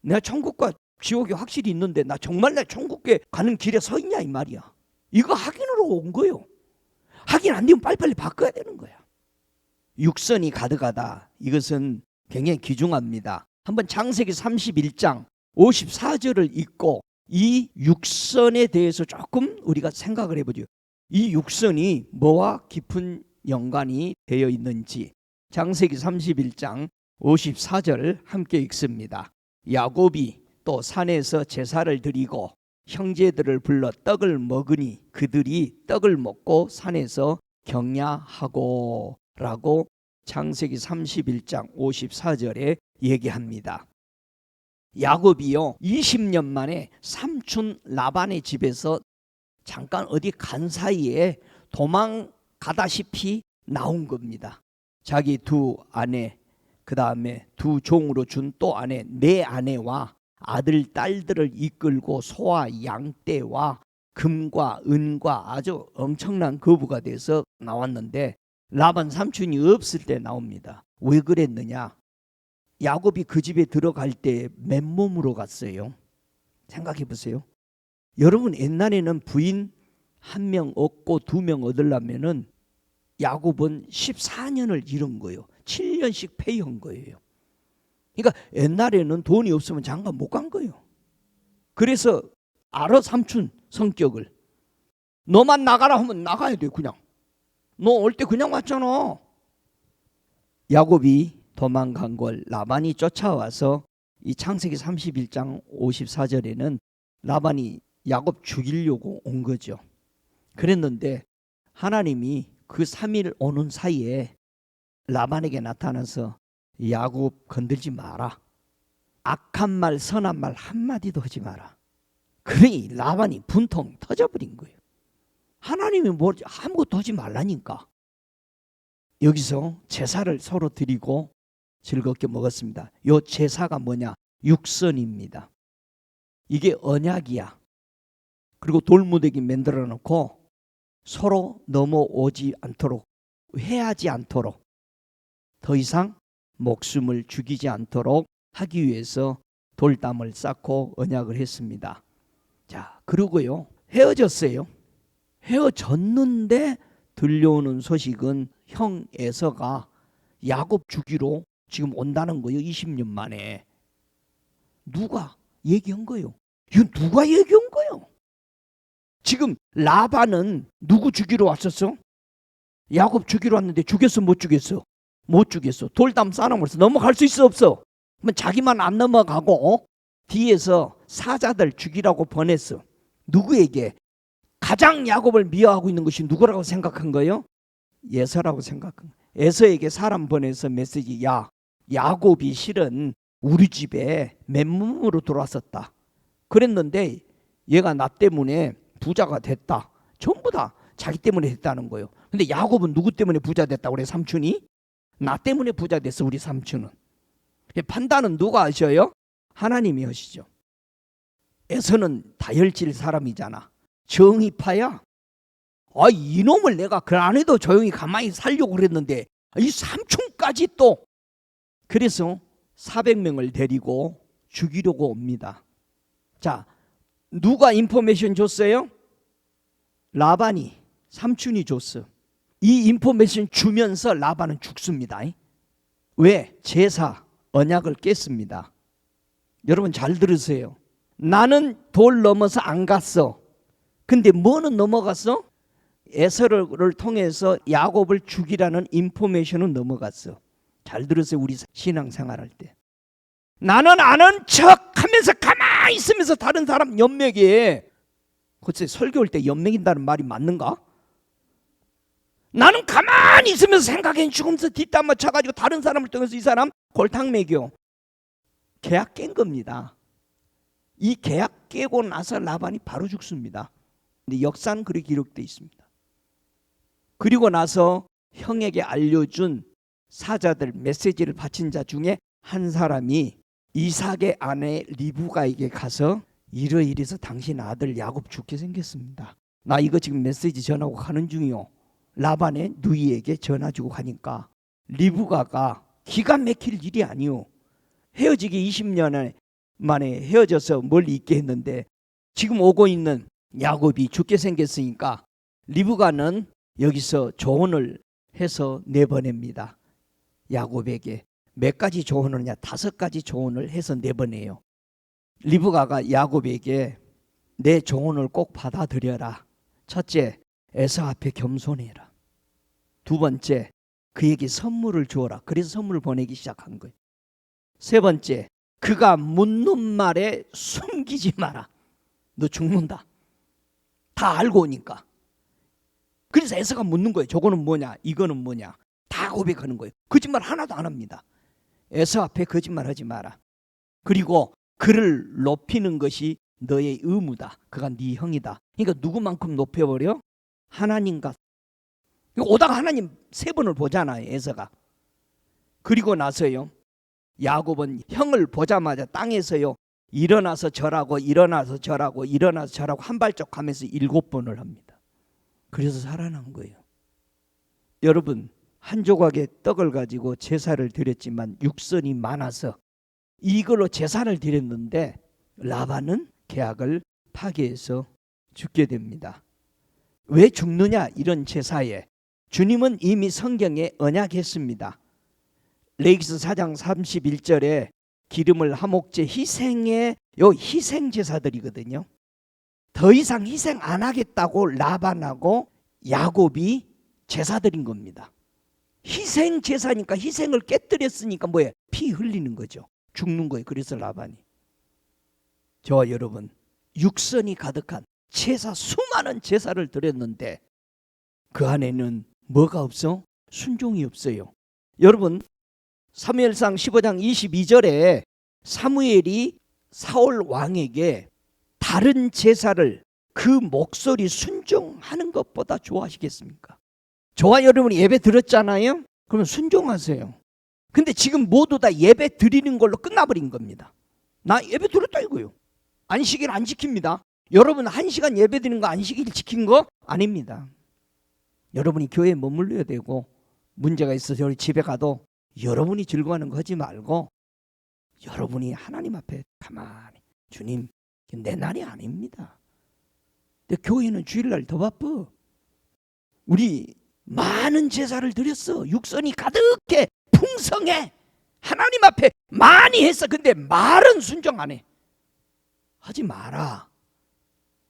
내가 천국과 지옥이 확실히 있는데 나 정말 내 천국에 가는 길에 서 있냐 이 말이야. 이거 확인으로 온 거예요. 확인 안 되면 빨리빨리 바꿔야 되는 거야. 육선이 가득하다. 이것은 굉장히 귀중합니다. 한번 창세기 31장 54절을 읽고 이 육선에 대해서 조금 우리가 생각을 해보죠. 이 육선이 뭐와 깊은 연관이 되어 있는지. 창세기 31장 54절 함께 읽습니다. 야곱이 또 산에서 제사를 드리고 형제들을 불러 떡을 먹으니 그들이 떡을 먹고 산에서 경야하고 라고 창세기 31장 54절에 얘기합니다. 야곱이요 20년 만에 삼촌 라반의 집에서 잠깐 어디 간 사이에 도망가다시피 나온 겁니다. 자기 두 아내, 그 다음에 두 종으로 준 또 아내, 네 아내와 아들, 딸들을 이끌고 소와 양떼와 금과 은과 아주 엄청난 거부가 돼서 나왔는데 라반 삼촌이 없을 때 나옵니다. 왜 그랬느냐? 야곱이 그 집에 들어갈 때 맨몸으로 갔어요. 생각해 보세요. 여러분 옛날에는 부인 한 명 얻고 두 명 얻으려면은 야곱은 14년을 잃은 거예요. 7년씩 폐위한 거예요. 그러니까 옛날에는 돈이 없으면 장가 못 간 거예요. 그래서 알아 삼촌 성격을. 너만 나가라 하면 나가야 돼. 그냥 너 올 때 그냥 왔잖아. 야곱이 도망간 걸 라반이 쫓아와서 이 창세기 31장 54절에는 라반이 야곱 죽이려고 온 거죠. 그랬는데 하나님이 그 3일 오는 사이에 라반에게 나타나서 야곱 건들지 마라. 악한 말 선한 말 한마디도 하지 마라. 그러니 라반이 분통 터져버린 거예요. 하나님이 뭐 아무것도 하지 말라니까. 여기서 제사를 서로 드리고 즐겁게 먹었습니다. 이 제사가 뭐냐? 육선입니다. 이게 언약이야. 그리고 돌무더기 만들어 놓고 서로 넘어오지 않도록, 회하지 않도록, 더 이상 목숨을 죽이지 않도록 하기 위해서 돌담을 쌓고 언약을 했습니다. 자, 그러고요 헤어졌어요. 헤어졌는데 들려오는 소식은 형 에서가 야곱 죽이러 지금 온다는 거예요. 20년 만에. 누가 얘기한 거예요? 이거 누가 얘기한 거예요? 지금 라반은 누구 죽이러 왔었어? 야곱 죽이러 왔는데 죽였어 못 죽였어? 못 죽였어. 돌담 쌓아놓으면서 넘어갈 수 있어 없어? 그러면 자기만 안 넘어가고 뒤에서 사자들 죽이라고 보냈어. 누구에게? 가장 야곱을 미워하고 있는 것이 누구라고 생각한 거예요? 에서라고 생각한 거예요. 에서에게 사람 보내서 메시지, 야 야곱이 실은 우리 집에 맨몸으로 들어왔었다. 그랬는데 얘가 나 때문에 부자가 됐다. 전부 다 자기 때문에 됐다는 거예요. 근데 야곱은 누구 때문에 부자 됐다고 그래? 삼촌이? 나 때문에 부자 됐어 우리 삼촌은. 판단은 누가 하셔요? 하나님이 하시죠. 에서는 다혈질 사람이잖아. 정의파야. 아, 이놈을 내가 그 안에도 조용히 가만히 살려고 그랬는데 이 삼촌까지 또. 그래서 400명을 데리고 죽이려고 옵니다. 자, 누가 인포메이션 줬어요? 라반이, 삼촌이 줬어. 이 인포메이션 주면서 라반은 죽습니다. 왜? 제사, 언약을 깼습니다. 여러분 잘 들으세요. 나는 돌 넘어서 안 갔어. 근데 뭐는 넘어갔어? 에서를 통해서 야곱을 죽이라는 인포메이션은 넘어갔어. 잘 들으세요. 우리 신앙생활할 때 나는 아는 척하면서 가만히 있으면서 다른 사람 연맥에, 글쎄 설교할 때 연맥인다는 말이 맞는가? 나는 가만히 있으면서 생각해 죽으면서 뒷담 맞춰가지고 다른 사람을 통해서 이 사람 골탕 먹여. 계약 깬 겁니다. 이 계약 깨고 나서 라반이 바로 죽습니다. 근데 역사는 그렇게 기록되어 있습니다. 그리고 나서 형에게 알려준 사자들, 메시지를 바친 자 중에 한 사람이 이삭의 아내 리브가에게 가서 이러이러해서 당신 아들 야곱 죽게 생겼습니다. 나 이거 지금 메시지 전하고 가는 중이요. 라반의 누이에게 전화 주고 가니까 리브가가 기가 막힐 일이 아니요. 헤어지기 20년 만에 헤어져서 멀리 있게 했는데 지금 오고 있는 야곱이 죽게 생겼으니까 리브가는 여기서 조언을 해서 내보냅니다. 야곱에게 몇 가지 조언을 하냐? 5가지 조언을 해서 내보내요. 리브가가 야곱에게 내 조언을 꼭 받아들여라. 첫째, 에서 앞에 겸손해라. 두 번째, 그에게 선물을 주어라. 그래서 선물을 보내기 시작한 거예요. 세 번째, 그가 묻는 말에 숨기지 마라. 너 죽는다. 다 알고 오니까. 그래서 에서가 묻는 거예요. 저거는 뭐냐? 이거는 뭐냐? 다 고백하는 거예요. 거짓말 하나도 안 합니다. 에서 앞에 거짓말하지 마라. 그리고 그를 높이는 것이 너의 의무다. 그가 네 형이다. 그러니까 누구만큼 높여버려? 하나님과. 오다가 하나님 3번을 보잖아요. 에서가. 그리고 나서요, 야곱은 형을 보자마자 땅에서요 일어나서 절하고 일어나서 절하고 일어나서 절하고 한 발짝 가면서 7번을 합니다. 그래서 살아난 거예요. 여러분, 한 조각의 떡을 가지고 제사를 드렸지만 육선이 많아서 이걸로 제사를 드렸는데 라반은 계약을 파괴해서 죽게 됩니다. 왜 죽느냐? 이런 제사에 주님은 이미 성경에 언약했습니다. 레위기서 4장 31절에 기름을 하목제 희생의 희생 제사들이거든요. 더 이상 희생 안 하겠다고 라반하고 야곱이 제사 드린 겁니다. 희생 제사니까 희생을 깨뜨렸으니까 뭐예요? 피 흘리는 거죠. 죽는 거예요. 그래서 라반이. 저와 여러분, 육선이 가득한 제사, 수많은 제사를 드렸는데 그 안에는 뭐가 없어? 순종이 없어요. 여러분, 사무엘상 15장 22절에 사무엘이 사울 왕에게 다른 제사를 그 목소리 순종하는 것보다 좋아하시겠습니까? 저와 여러분이 예배 들었잖아요. 그러면 순종하세요. 근데 지금 모두 다 예배 드리는 걸로 끝나버린 겁니다. 나 예배 들었다 이거요. 안식일 안 지킵니다. 여러분 1시간 예배 드리는 거 안식일 지킨 거 아닙니다. 여러분이 교회에 머물러야 되고 문제가 있어서 우리 집에 가도 여러분이 즐거워하는 거 하지 말고 여러분이 하나님 앞에 가만히, 주님 내 날이 아닙니다. 근데 교회는 주일날 더 바빠. 우리 많은 제사를 드렸어. 육선이 가득해, 풍성해. 하나님 앞에 많이 했어. 근데 말은 순종 안 해. 하지 마라.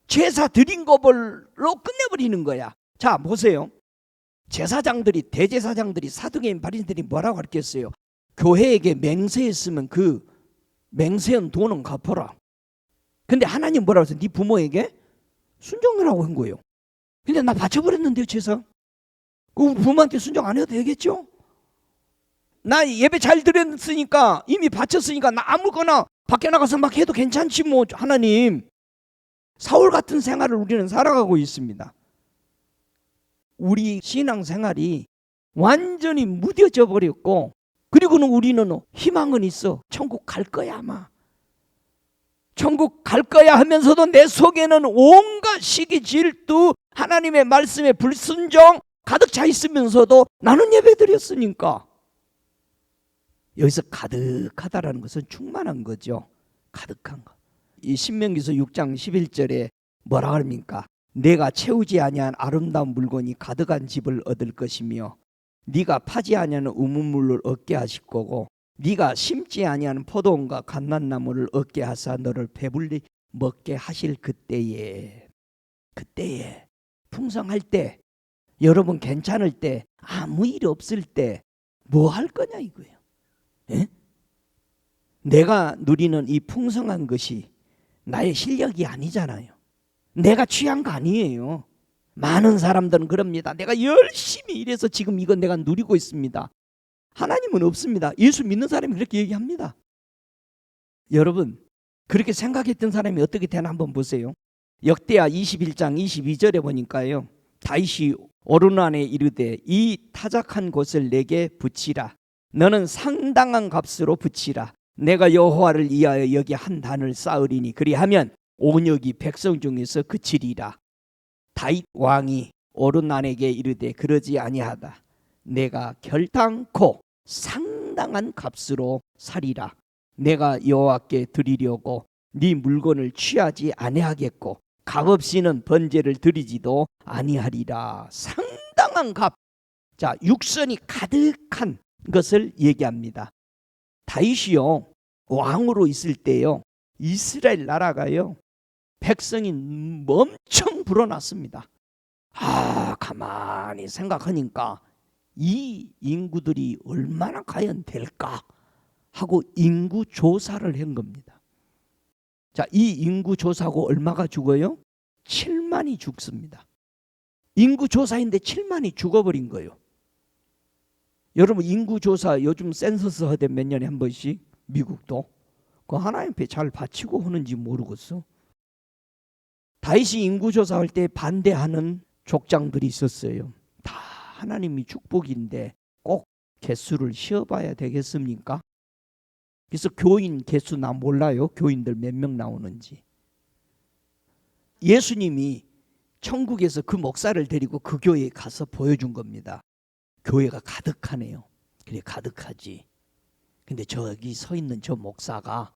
제사 드린 거별로 끝내버리는 거야. 자, 보세요. 제사장들이, 대제사장들이, 사두개인 바리새인들이 뭐라고 가르쳤어요? 교회에게 맹세했으면 그 맹세한 돈은 갚아라. 근데 하나님 뭐라고 했어요? 네 부모에게 순종하라고 한 거예요. 근데 나 바쳐버렸는데요, 제사. 그 부모한테 순종 안 해도 되겠죠? 나 예배 잘 드렸으니까, 이미 바쳤으니까 나 아무거나 밖에 나가서 막 해도 괜찮지 뭐. 하나님, 사울 같은 생활을 우리는 살아가고 있습니다. 우리 신앙생활이 완전히 무뎌져 버렸고, 그리고는 우리는 희망은 있어. 천국 갈 거야 아마. 천국 갈 거야 하면서도 내 속에는 온갖 시기, 질투, 하나님의 말씀에 불순종 가득 차 있으면서도 나는 예배 드렸으니까. 여기서 가득하다라는 것은 충만한 거죠. 가득한 거. 이 신명기서 6장 11절에 뭐라 합니까? 내가 채우지 아니한 아름다운 물건이 가득한 집을 얻을 것이며 네가 파지 아니하는 우물물을 얻게 하실 거고 네가 심지 아니하는 포도원과 감람나무를 얻게 하사 너를 배불리 먹게 하실 그때에 풍성할 때 여러분 괜찮을 때, 아무 일 없을 때 뭐 할 거냐 이거예요. 예? 내가 누리는 이 풍성한 것이 나의 실력이 아니잖아요. 내가 취한 거 아니에요. 많은 사람들은 그럽니다. 내가 열심히 일해서 지금 이건 내가 누리고 있습니다. 하나님은 없습니다. 예수 믿는 사람이 그렇게 얘기합니다. 여러분, 그렇게 생각했던 사람이 어떻게 되나 한번 보세요. 역대하 21장 22절에 보니까요, 다윗이 오르난에 이르되 이 타작한 곳을 내게 붙이라. 너는 상당한 값으로 붙이라. 내가 여호와를 위하여 여기 한 단을 쌓으리니 그리하면 온역이 백성 중에서 그치리라. 다윗 왕이 오르난에게 이르되 그러지 아니하다. 내가 결단코 상당한 값으로 사리라. 내가 여호와께 드리려고 네 물건을 취하지 아니하겠고 값없이는 번제를 드리지도 아니하리라. 상당한 값. 자, 육선이 가득한 것을 얘기합니다. 다윗이요, 왕으로 있을 때요, 이스라엘 나라가요, 백성이 엄청 불어났습니다. 가만히 생각하니까 이 인구들이 얼마나 과연 될까 하고 인구 조사를 한 겁니다. 자, 이 인구 조사하고 얼마가 죽어요? 7만이 죽습니다. 인구 조사인데 7만이 죽어버린 거예요. 여러분, 인구 조사 요즘 센서스 하대 몇 년에 한 번씩, 미국도 그 하나님 앞에 잘 바치고 하는지 모르겠어. 다윗이 인구 조사할 때 반대하는 족장들이 있었어요. 다 하나님이 축복인데 꼭 개수를 쉬어봐야 되겠습니까? 그래서 교인 개수 나 몰라요. 교인들 몇 명 나오는지. 예수님이 천국에서 그 목사를 데리고 그 교회에 가서 보여준 겁니다. 교회가 가득하네요. 그래, 가득하지. 근데 저기 서 있는 저 목사가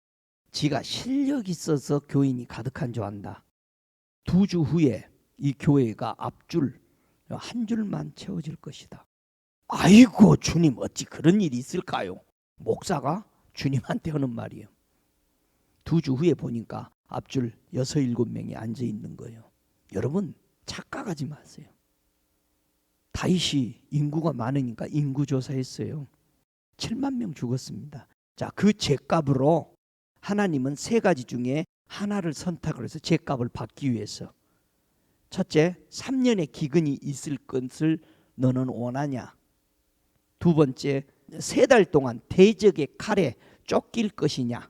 지가 실력 있어서 교인이 가득한 줄 안다. 2주 후에 이 교회가 앞줄 한 줄만 채워질 것이다. 아이고, 주님, 어찌 그런 일이 있을까요? 목사가 주님한테 하는 말이에요. 2주 후에 보니까 앞줄 6, 7명이 앉아 있는 거예요. 여러분, 착각하지 마세요. 다윗이 인구가 많으니까 인구조사했어요. 7만 명 죽었습니다. 자, 그 죄값으로 하나님은 3가지 중에 하나를 선택을 해서 죄값을 받기 위해서, 첫째, 3년의 기근이 있을 것을 너는 원하냐? 2번째, 3달 동안 대적의 칼에 쫓길 것이냐?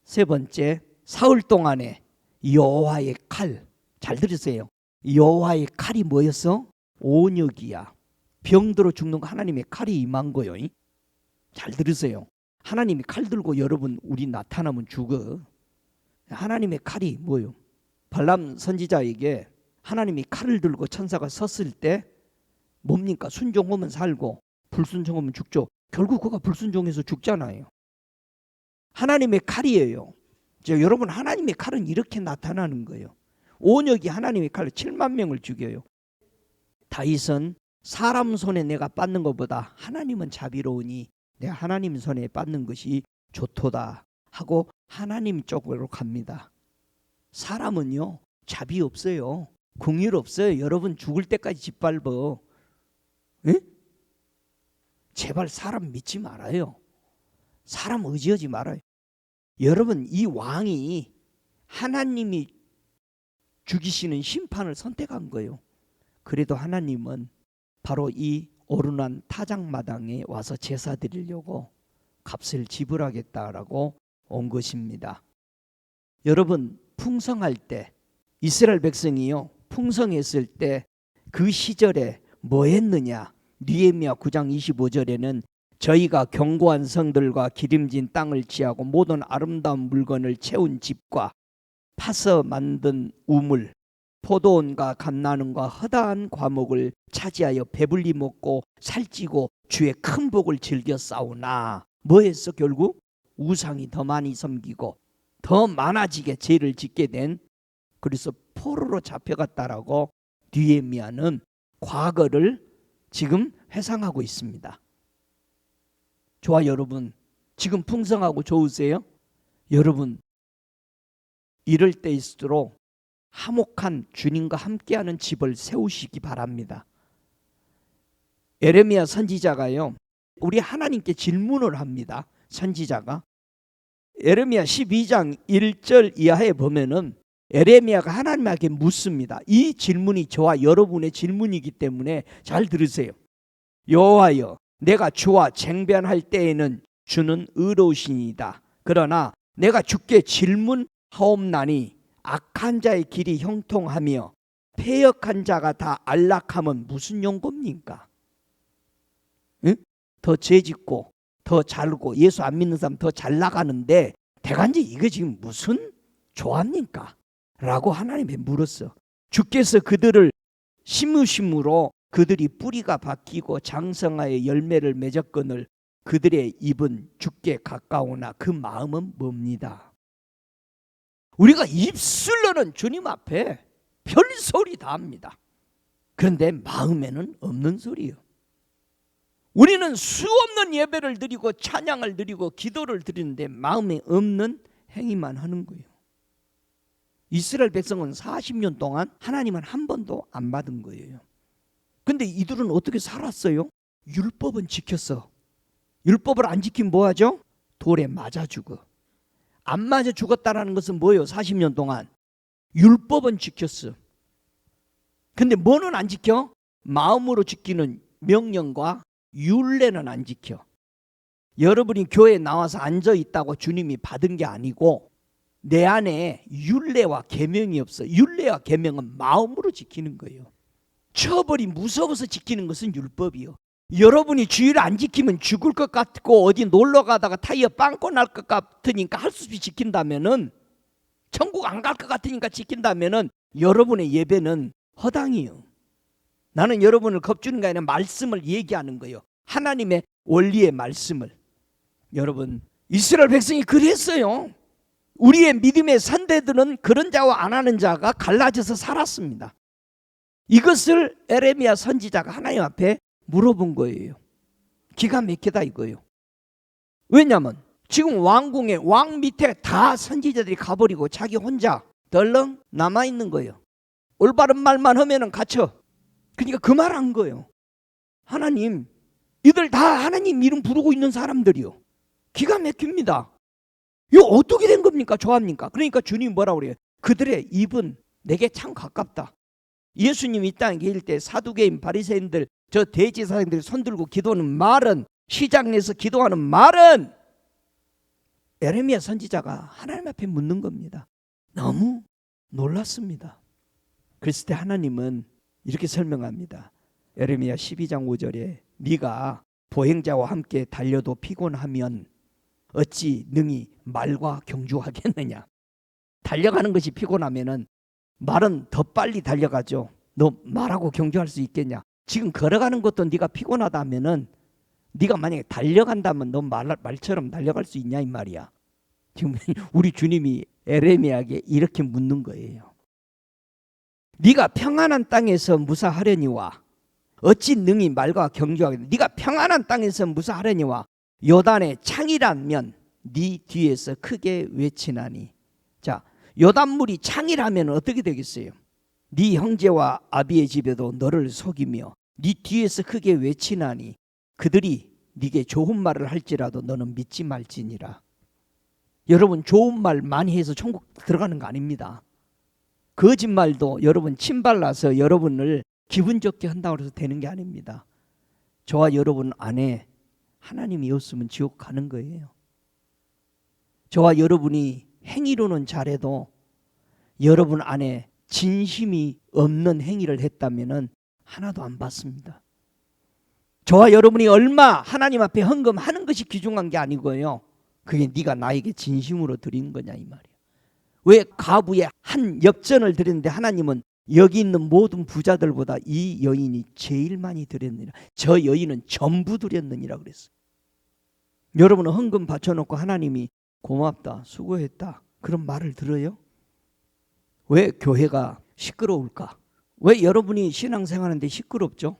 3번째, 사흘 동안에 여호와의 칼, 잘 들으세요. 여호와의 칼이 뭐였어? 온역이야. 병들어 죽는 거 하나님의 칼이 임한 거요. 잘 들으세요. 하나님이 칼 들고 여러분 우리 나타나면 죽어. 하나님의 칼이 뭐요? 발람 선지자에게 하나님이 칼을 들고 천사가 섰을 때 뭡니까? 순종하면 살고 불순종하면 죽죠. 결국 그가 불순종해서 죽잖아요. 하나님의 칼이에요. 여러분, 하나님의 칼은 이렇게 나타나는 거예요. 온역이 하나님의 칼로 7만 명을 죽여요. 다윗은 사람 손에 내가 빻는 것보다 하나님은 자비로우니 내가 하나님 손에 빻는 것이 좋도다 하고 하나님 쪽으로 갑니다. 사람은요, 자비 없어요. 긍휼 없어요. 여러분 죽을 때까지 짓밟어. 에? 제발 사람 믿지 말아요. 사람 의지하지 말아요. 여러분, 이 왕이 하나님이 죽이시는 심판을 선택한 거예요. 그래도 하나님은 바로 이 오르난 타작마당에 와서 제사 드리려고 값을 지불하겠다라고 온 것입니다. 여러분, 풍성할 때 이스라엘 백성이요, 풍성했을 때 그 시절에 뭐 했느냐? 느헤미야 9장 25절에는 저희가 견고한 성들과 기름진 땅을 취하고 모든 아름다운 물건을 채운 집과 파서 만든 우물, 포도원과 감나는과 허다한 과목을 차지하여 배불리 먹고 살찌고 주의 큰 복을 즐겨 싸우나 뭐 했어? 결국 우상이 더 많이 섬기고 더 많아지게 죄를 짓게 된, 그래서 포로로 잡혀갔다라고 느헤미야는 과거를 지금 회상하고 있습니다. 좋아, 여러분, 지금 풍성하고 좋으세요? 여러분, 이럴 때일수록 화목한 주님과 함께하는 집을 세우시기 바랍니다. 예레미야 선지자가요, 우리 하나님께 질문을 합니다. 선지자가 예레미야 12장 1절 이하에 보면은 예레미야가 하나님에게 묻습니다. 이 질문이 저와 여러분의 질문이기 때문에 잘 들으세요. 여호와여, 내가 주와 쟁변할 때에는 주는 의로우시니이다. 그러나 내가 주께 질문하옵나니 악한 자의 길이 형통하며 패역한 자가 다 안락함은 무슨 용고입니까? 응? 더 죄짓고 더 잘고 예수 안 믿는 사람 더 잘 나가는데 대간지 이거 지금 무슨 조합니까? 라고 하나님께 물었어. 주께서 그들을 심으심으로 그들이 뿌리가 박히고 장성하여 열매를 맺었거늘 그들의 입은 주께 가까우나 그 마음은 멉니다. 우리가 입술로는 주님 앞에 별소리 다 합니다. 그런데 마음에는 없는 소리예요. 우리는 수없는 예배를 드리고 찬양을 드리고 기도를 드리는데 마음에 없는 행위만 하는 거예요. 이스라엘 백성은 40년 동안 하나님은 한 번도 안 받은 거예요. 근데 이들은 어떻게 살았어요? 율법은 지켰어. 율법을 안 지키면 뭐하죠? 돌에 맞아 죽어. 안 맞아 죽었다라는 것은 뭐예요? 40년 동안 율법은 지켰어. 근데 뭐는 안 지켜? 마음으로 지키는 명령과 율례는 안 지켜. 여러분이 교회에 나와서 앉아 있다고 주님이 받은 게 아니고 내 안에 율례와 계명이 없어. 율례와 계명은 마음으로 지키는 거예요. 처벌이 무서워서 지키는 것은 율법이요. 여러분이 주의를 안 지키면 죽을 것 같고 어디 놀러 가다가 타이어 빵꾸 날 것 같으니까 할 수 없이 지킨다면은, 천국 안 갈 것 같으니까 지킨다면은 여러분의 예배는 허당이요. 나는 여러분을 겁주는 게 아니라 말씀을 얘기하는 거예요. 하나님의 원리의 말씀을. 여러분, 이스라엘 백성이 그랬어요. 우리의 믿음의 선대들은 그런 자와 안 하는 자가 갈라져서 살았습니다. 이것을 예레미야 선지자가 하나님 앞에 물어본 거예요. 기가 막히다 이거예요. 왜냐하면 지금 왕궁에 왕 밑에 다 선지자들이 가버리고 자기 혼자 덜렁 남아있는 거예요. 올바른 말만 하면은 갇혀. 그러니까 그 말 한 거예요. 하나님, 이들 다 하나님 이름 부르고 있는 사람들이요. 기가 막힙니다. 이거 어떻게 된 겁니까? 좋아합니까? 그러니까 주님이 뭐라고 그래요? 그들의 입은 내게 참 가깝다. 예수님이 이 땅에 계실 때 사두개인 바리새인들, 저 대제사장들이 손들고 기도하는 말은, 시장 내서 기도하는 말은 예레미야 선지자가 하나님 앞에 묻는 겁니다. 너무 놀랐습니다. 그랬을 때 하나님은 이렇게 설명합니다. 예레미야 12장 5절에 네가 보행자와 함께 달려도 피곤하면 어찌 능히 말과 경주하겠느냐. 달려가는 것이 피곤하면은 말은 더 빨리 달려가죠. 너 말하고 경주할 수 있겠냐. 지금 걸어가는 것도 네가 피곤하다면은 네가 만약에 달려간다면 너 말처럼 달려갈 수 있냐 이 말이야. 지금 우리 주님이 예레미야에게 이렇게 묻는 거예요. 네가 평안한 땅에서 무사하려니와 어찌 능히 말과 경주하겠느냐. 네가 평안한 땅에서 무사하려니와 요단의 창이라면 네 뒤에서 크게 외치나니. 자, 요단물이 창이라면 어떻게 되겠어요? 네 형제와 아비의 집에도 너를 속이며 네 뒤에서 크게 외치나니 그들이 네게 좋은 말을 할지라도 너는 믿지 말지니라. 여러분, 좋은 말 많이 해서 천국 들어가는 거 아닙니다. 거짓말도 여러분 침발라서 여러분을 기분 좋게 한다고 해서 되는 게 아닙니다. 저와 여러분 안에 하나님이 없으면 지옥 가는 거예요. 저와 여러분이 행위로는 잘해도 여러분 안에 진심이 없는 행위를 했다면 하나도 안 받습니다. 저와 여러분이 얼마 하나님 앞에 헌금하는 것이 귀중한 게 아니고요. 그게 네가 나에게 진심으로 드린 거냐 이 말이야. 왜 가부의 한 엽전을 드렸는데 하나님은 여기 있는 모든 부자들보다 이 여인이 제일 많이 드렸느니라. 저 여인은 전부 드렸느니라 그랬어요. 여러분은 헌금 바쳐놓고 하나님이 고맙다, 수고했다 그런 말을 들어요? 왜 교회가 시끄러울까? 왜 여러분이 신앙생활하는데 시끄럽죠?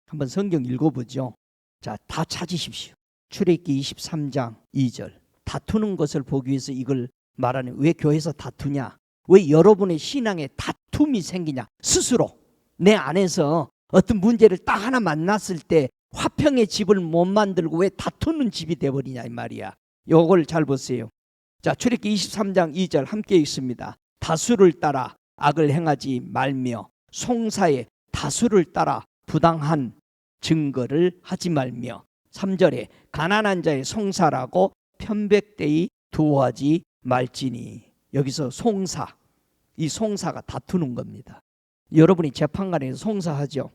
한번 성경 읽어보죠. 자, 다 찾으십시오. 출애굽기 23장 2절. 다투는 것을 보기 위해서 이걸 말하는. 왜 교회에서 다투냐? 왜 여러분의 신앙에 다툼이 생기냐? 스스로 내 안에서 어떤 문제를 딱 하나 만났을 때 화평의 집을 못 만들고 왜 다투는 집이 돼버리냐 이 말이야. 요걸 잘 보세요. 자, 출애굽기 23장 2절 함께 읽습니다. 다수를 따라 악을 행하지 말며 송사에 다수를 따라 부당한 증거를 하지 말며 3절에 가난한 자의 송사라고 편백되이 두어하지 말지니. 여기서 송사, 이 송사가 다투는 겁니다. 여러분이 재판관에서 송사하죠.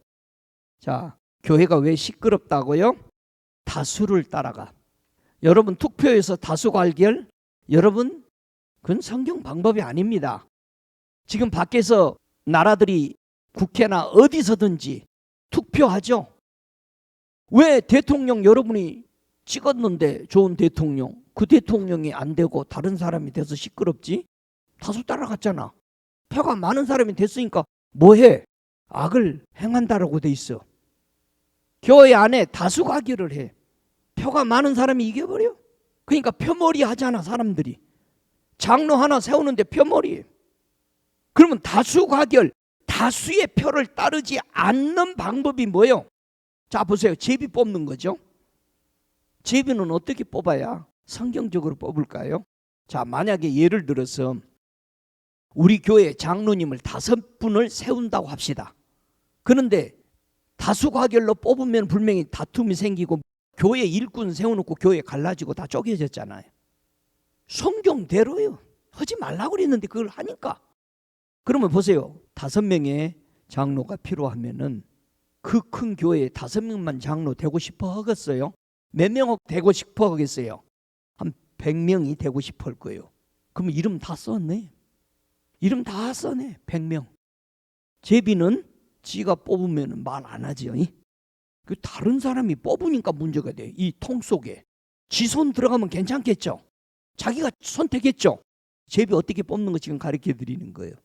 자, 교회가 왜 시끄럽다고요? 다수를 따라가. 여러분 투표에서 다수 관결, 여러분 그건 성경 방법이 아닙니다. 지금 밖에서 나라들이 국회나 어디서든지 투표하죠. 왜 대통령 여러분이 찍었는데 좋은 대통령, 그 대통령이 안 되고 다른 사람이 돼서 시끄럽지? 다수 따라갔잖아. 표가 많은 사람이 됐으니까 뭐해? 악을 행한다라고 돼 있어. 교회 안에 다수 가기를 해. 표가 많은 사람이 이겨버려. 그러니까 표머리 하잖아 사람들이. 장로 하나 세우는데 표머리. 그러면 다수 가결, 다수의 표를 따르지 않는 방법이 뭐예요? 자 보세요. 제비 뽑는 거죠. 제비는 어떻게 뽑아야 성경적으로 뽑을까요? 자, 만약에 예를 들어서 우리 교회 장로님을 5분을 세운다고 합시다. 그런데 다수 가결로 뽑으면 분명히 다툼이 생기고 교회 일꾼 세워놓고 교회 갈라지고 다 쪼개졌잖아요. 성경대로요. 하지 말라고 그랬는데 그걸 하니까. 그러면 보세요. 5명의 장로가 필요하면은 그 큰 교회에 5명만 장로 되고 싶어 하겠어요? 몇 명 되고 싶어 하겠어요? 한 100명이 되고 싶어 할 거예요. 그러면 이름 다 썼네. 이름 다 써네. 100명. 제비는 지가 뽑으면 말 안 하지요. 그 다른 사람이 뽑으니까 문제가 돼. 이 통 속에 지 손 들어가면 괜찮겠죠. 자기가 선택했죠. 제비 어떻게 뽑는 거 지금 가르쳐 드리는 거예요.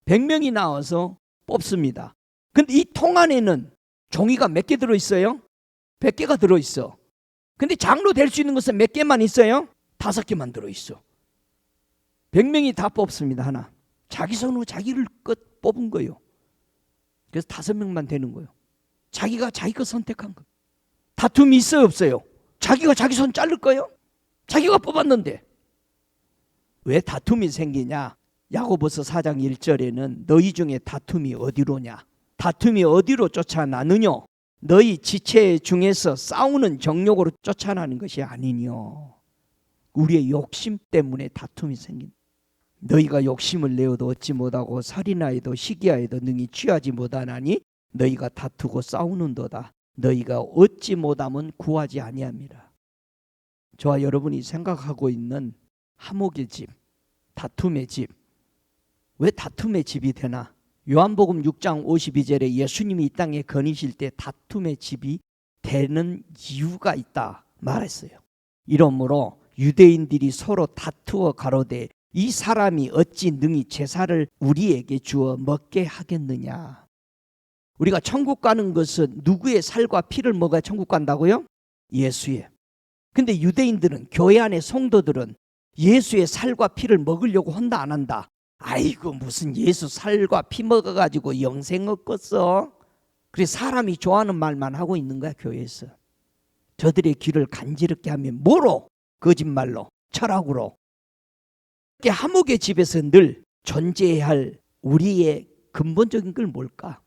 100명이 나와서 뽑습니다. 근데 이 통 안에는 종이가 몇 개 들어있어요? 100개가 들어있어. 근데 장로 될 수 있는 것은 몇 개만 있어요? 5개만 들어있어. 100명이 다 뽑습니다. 하나. 자기 손으로 자기를 끝 뽑은 거예요. 그래서 5명만 되는 거예요. 자기가 자기 거 선택한 거. 다툼이 있어요 없어요? 자기가 자기 손 자를 거예요? 자기가 뽑았는데. 왜 다툼이 생기냐? 야고보서 4장 1절에는 너희 중에 다툼이 어디로냐? 다툼이 어디로 쫓아나느냐? 너희 지체 중에서 싸우는 정욕으로 쫓아나는 것이 아니뇨. 우리의 욕심 때문에 다툼이 생긴다. 너희가 욕심을 내어도 얻지 못하고 살인하여도 시기하여도 능히 취하지 못하나니 너희가 다투고 싸우는도다. 너희가 얻지 못하면 구하지 아니함이라. 저와 여러분이 생각하고 있는 화목의 집, 다툼의 집, 왜 다툼의 집이 되나? 요한복음 6장 52절에 예수님이 이 땅에 거니실 때 다툼의 집이 되는 이유가 있다 말했어요. 이러므로 유대인들이 서로 다투어 가로되 이 사람이 어찌 능히 제사를 우리에게 주어 먹게 하겠느냐. 우리가 천국 가는 것은 누구의 살과 피를 먹어야 천국 간다고요? 예수의. 근데 유대인들은, 교회 안의 성도들은 예수의 살과 피를 먹으려고 한다 안 한다? 아이고 무슨 예수 살과 피 먹어가지고 영생 얻겠어? 그래서 사람이 좋아하는 말만 하고 있는 거야 교회에서. 저들의 귀를 간지럽게 하면 뭐로? 거짓말로, 철학으로. 화목의 집에서 늘 존재해야 할 우리의 근본적인 걸 뭘까?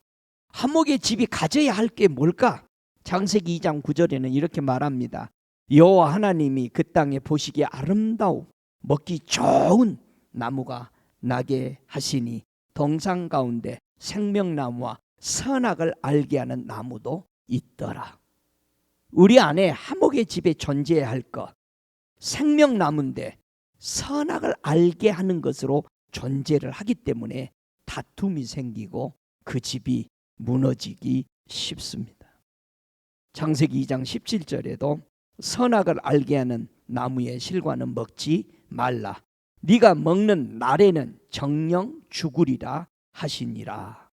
화목의 집이 가져야 할 게 뭘까? 창세기 2장 9절에는 이렇게 말합니다. 여호와 하나님이 그 땅에 보시기에 아름다워 먹기 좋은 나무가 나게 하시니 동산 가운데 생명나무와 선악을 알게 하는 나무도 있더라. 우리 안에 화목의 집에 존재해야 할 것, 생명나무인데 선악을 알게 하는 것으로 존재를 하기 때문에 다툼이 생기고 그 집이 무너지기 쉽습니다. 창세기 2장 17절에도 선악을 알게 하는 나무의 실과는 먹지 말라. 네가 먹는 날에는 정령 죽으리라 하시니라.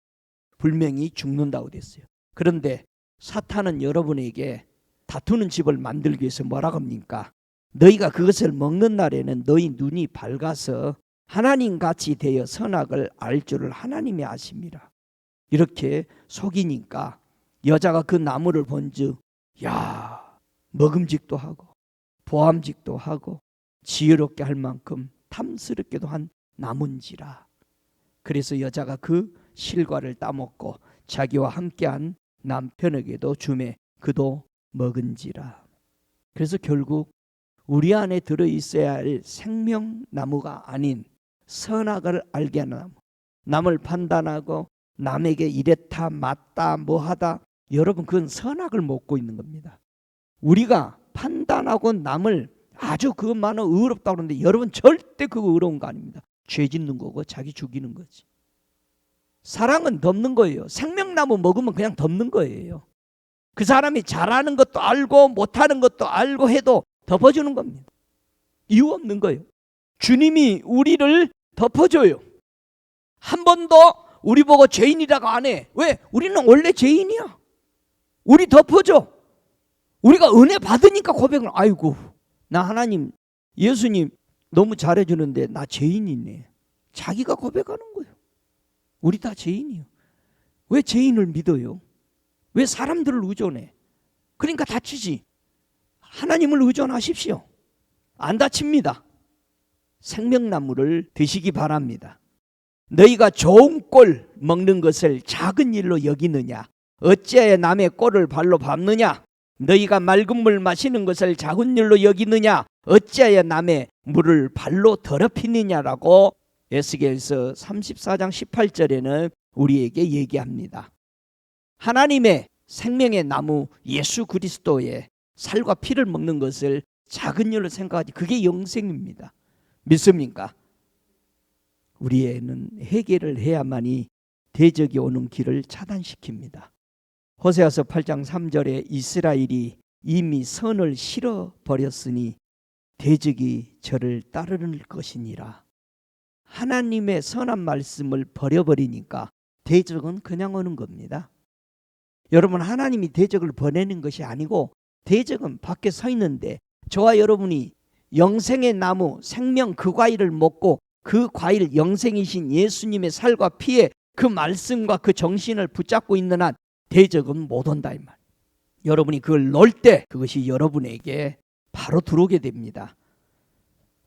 분명히 죽는다고 됐어요. 그런데 사탄은 여러분에게 다투는 집을 만들기 위해서 뭐라고 합니까? 너희가 그것을 먹는 날에는 너희 눈이 밝아서 하나님같이 되어 선악을 알 줄을 하나님이 아심이라. 이렇게 속이니까 여자가 그 나무를 본즉 야, 먹음직도 하고 보암직도 하고 지혜롭게 할 만큼 탐스럽게도 한 나무인지라. 그래서 여자가 그 실과를 따먹고 자기와 함께한 남편에게도 주매 그도 먹은지라. 그래서 결국 우리 안에 들어있어야 할 생명나무가 아닌 선악을 알게 하는 나무, 남을 판단하고 남에게 이랬다 맞다 뭐하다, 여러분 그건 선악을 먹고 있는 겁니다. 우리가 판단하고 남을 아주 그것만은 의롭다고 그러는데 여러분 절대 그거 의로운 거 아닙니다. 죄 짓는 거고 자기 죽이는 거지. 사랑은 덮는 거예요. 생명나무 먹으면 그냥 덮는 거예요. 그 사람이 잘하는 것도 알고 못하는 것도 알고 해도 덮어주는 겁니다. 이유 없는 거예요. 주님이 우리를 덮어줘요. 한 번도 우리 보고 죄인이라고 안 해. 왜? 우리는 원래 죄인이야. 우리 덮어줘. 우리가 은혜 받으니까 고백을, 아이고 나 하나님 예수님 너무 잘해주는데 나 죄인이네. 자기가 고백하는 거예요. 우리 다 죄인이에요. 왜 죄인을 믿어요? 왜 사람들을 의존해? 그러니까 다치지. 하나님을 의존하십시오. 안 다칩니다. 생명나무를 드시기 바랍니다. 너희가 좋은 꼴 먹는 것을 작은 일로 여기느냐? 어찌하여 남의 꼴을 발로 밟느냐? 너희가 맑은 물 마시는 것을 작은 일로 여기느냐? 어찌하여 남의 물을 발로 더럽히느냐라고 에스겔서 34장 18절에는 우리에게 얘기합니다. 하나님의 생명의 나무 예수 그리스도의 살과 피를 먹는 것을 작은 일로 생각하지, 그게 영생입니다. 믿습니까? 우리에는 회개를 해야만이 대적이 오는 길을 차단시킵니다. 호세아서 8장 3절에 이스라엘이 이미 선을 실어버렸으니 대적이 저를 따르는 것이니라. 하나님의 선한 말씀을 버려버리니까 대적은 그냥 오는 겁니다. 여러분, 하나님이 대적을 보내는 것이 아니고 대적은 밖에 서 있는데 저와 여러분이 영생의 나무 생명 그 과일을 먹고 그 과일 영생이신 예수님의 살과 피에 그 말씀과 그 정신을 붙잡고 있는 한 대적은 못 온다 이 말. 여러분이 그걸 놓을 때 그것이 여러분에게 바로 들어오게 됩니다.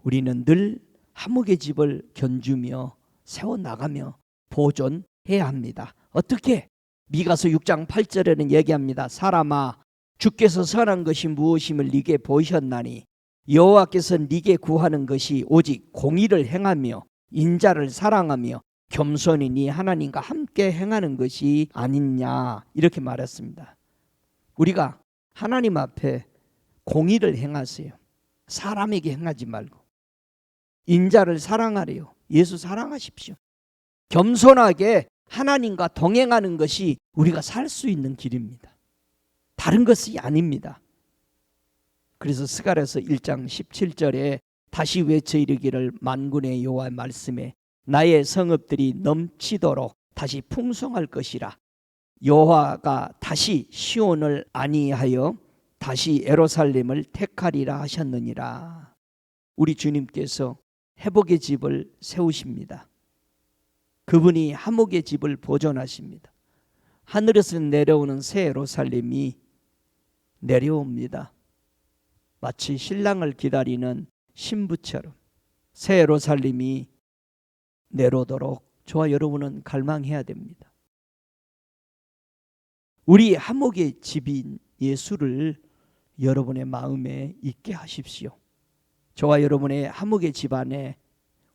우리는 늘 하목의 집을 견주며 세워나가며 보존해야 합니다. 어떻게? 미가서 6장 8절에는 얘기합니다. 사람아, 주께서 선한 것이 무엇임을 네게 보이셨나니 여호와께서 네게 구하는 것이 오직 공의를 행하며 인자를 사랑하며 겸손히 네 하나님과 함께 행하는 것이 아니냐, 이렇게 말했습니다. 우리가 하나님 앞에 공의를 행하세요. 사람에게 행하지 말고. 인자를 사랑하래요. 예수 사랑하십시오. 겸손하게 하나님과 동행하는 것이 우리가 살 수 있는 길입니다. 다른 것이 아닙니다. 그래서 스가랴서 1장 17절에 다시 외쳐 이르기를 만군의 여호와의 말씀에 나의 성읍들이 넘치도록 다시 풍성할 것이라. 여호와가 다시 시온을 안위하여 다시 예루살렘을 택하리라 하셨느니라. 우리 주님께서 회복의 집을 세우십니다. 그분이 하목의 집을 보존하십니다. 하늘에서 내려오는 새 예루살렘이 내려옵니다. 마치 신랑을 기다리는 신부처럼 새 예루살렘이 내려오도록 저와 여러분은 갈망해야 됩니다. 우리 하목의 집인 예수를 여러분의 마음에 있게 하십시오. 저와 여러분의 하목의 집 안에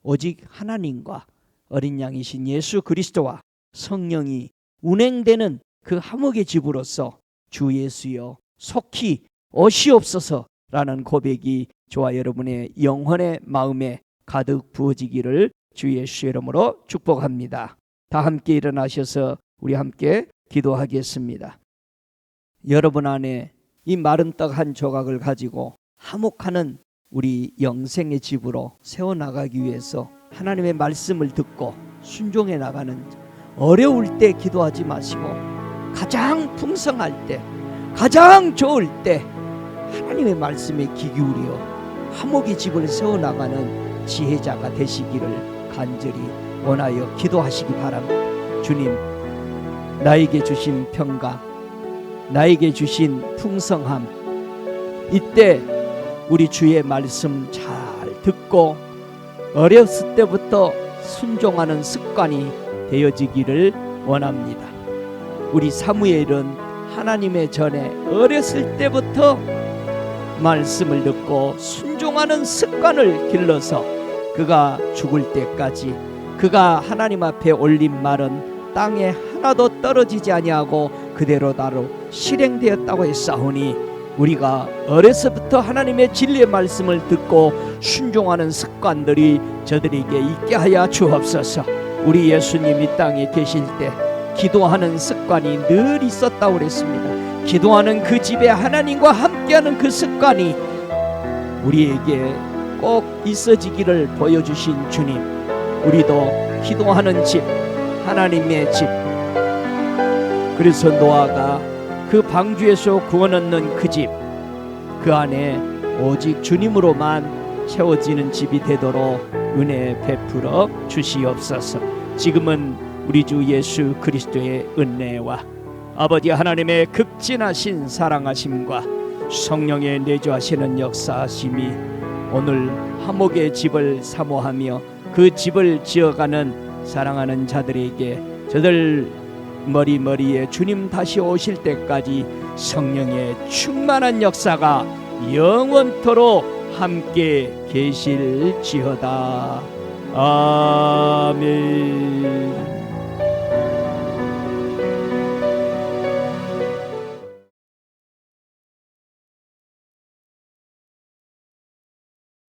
오직 하나님과 어린 양이신 예수 그리스도와 성령이 운행되는 그 하목의 집으로서 주 예수여 속히 오시옵소서라는 고백이 저와 여러분의 영혼의 마음에 가득 부어지기를 주 예수 이름으로 축복합니다. 다 함께 일어나셔서 우리 함께 기도하겠습니다. 여러분 안에 이 마른 떡 한 조각을 가지고 하목하는 우리 영생의 집으로 세워나가기 위해서 하나님의 말씀을 듣고 순종해 나가는, 어려울 때 기도하지 마시고 가장 풍성할 때, 가장 좋을 때 하나님의 말씀에 귀 기울여 하목의 집을 세워나가는 지혜자가 되시기를 간절히 원하여 기도하시기 바랍니다. 주님, 나에게 주신 평강, 나에게 주신 풍성함, 이때 우리 주의 말씀 잘 듣고 어렸을 때부터 순종하는 습관이 되어지기를 원합니다. 우리 사무엘은 하나님의 전에 어렸을 때부터 말씀을 듣고 순종하는 습관을 길러서 그가 죽을 때까지 그가 하나님 앞에 올린 말은 땅에 하나도 떨어지지 아니하고 그대로다로 실행되었다고 했사오니 우리가 어려서부터 하나님의 진리의 말씀을 듣고 순종하는 습관들이 저들에게 있게 하여 주옵소서. 우리 예수님 이 땅에 계실 때 기도하는 습관이 늘 있었다고 그랬습니다. 기도하는 그 집에 하나님과 함께하는 그 습관이 우리에게 꼭 있어지기를 보여주신 주님, 우리도 기도하는 집, 하나님의 집, 그래서 노아가 그 방주에서 구원 얻는 그 집, 그 안에 오직 주님으로만 채워지는 집이 되도록 은혜 베풀어 주시옵소서. 지금은 우리 주 예수 그리스도의 은혜와 아버지 하나님의 극진하신 사랑하심과 성령의 내주하시는 역사하심이 오늘 화목의 집을 사모하며 그 집을 지어가는 사랑하는 자들에게 저들 머리머리에 주님 다시 오실 때까지 성령의 충만한 역사가 영원토록 함께 계실지어다. 아멘.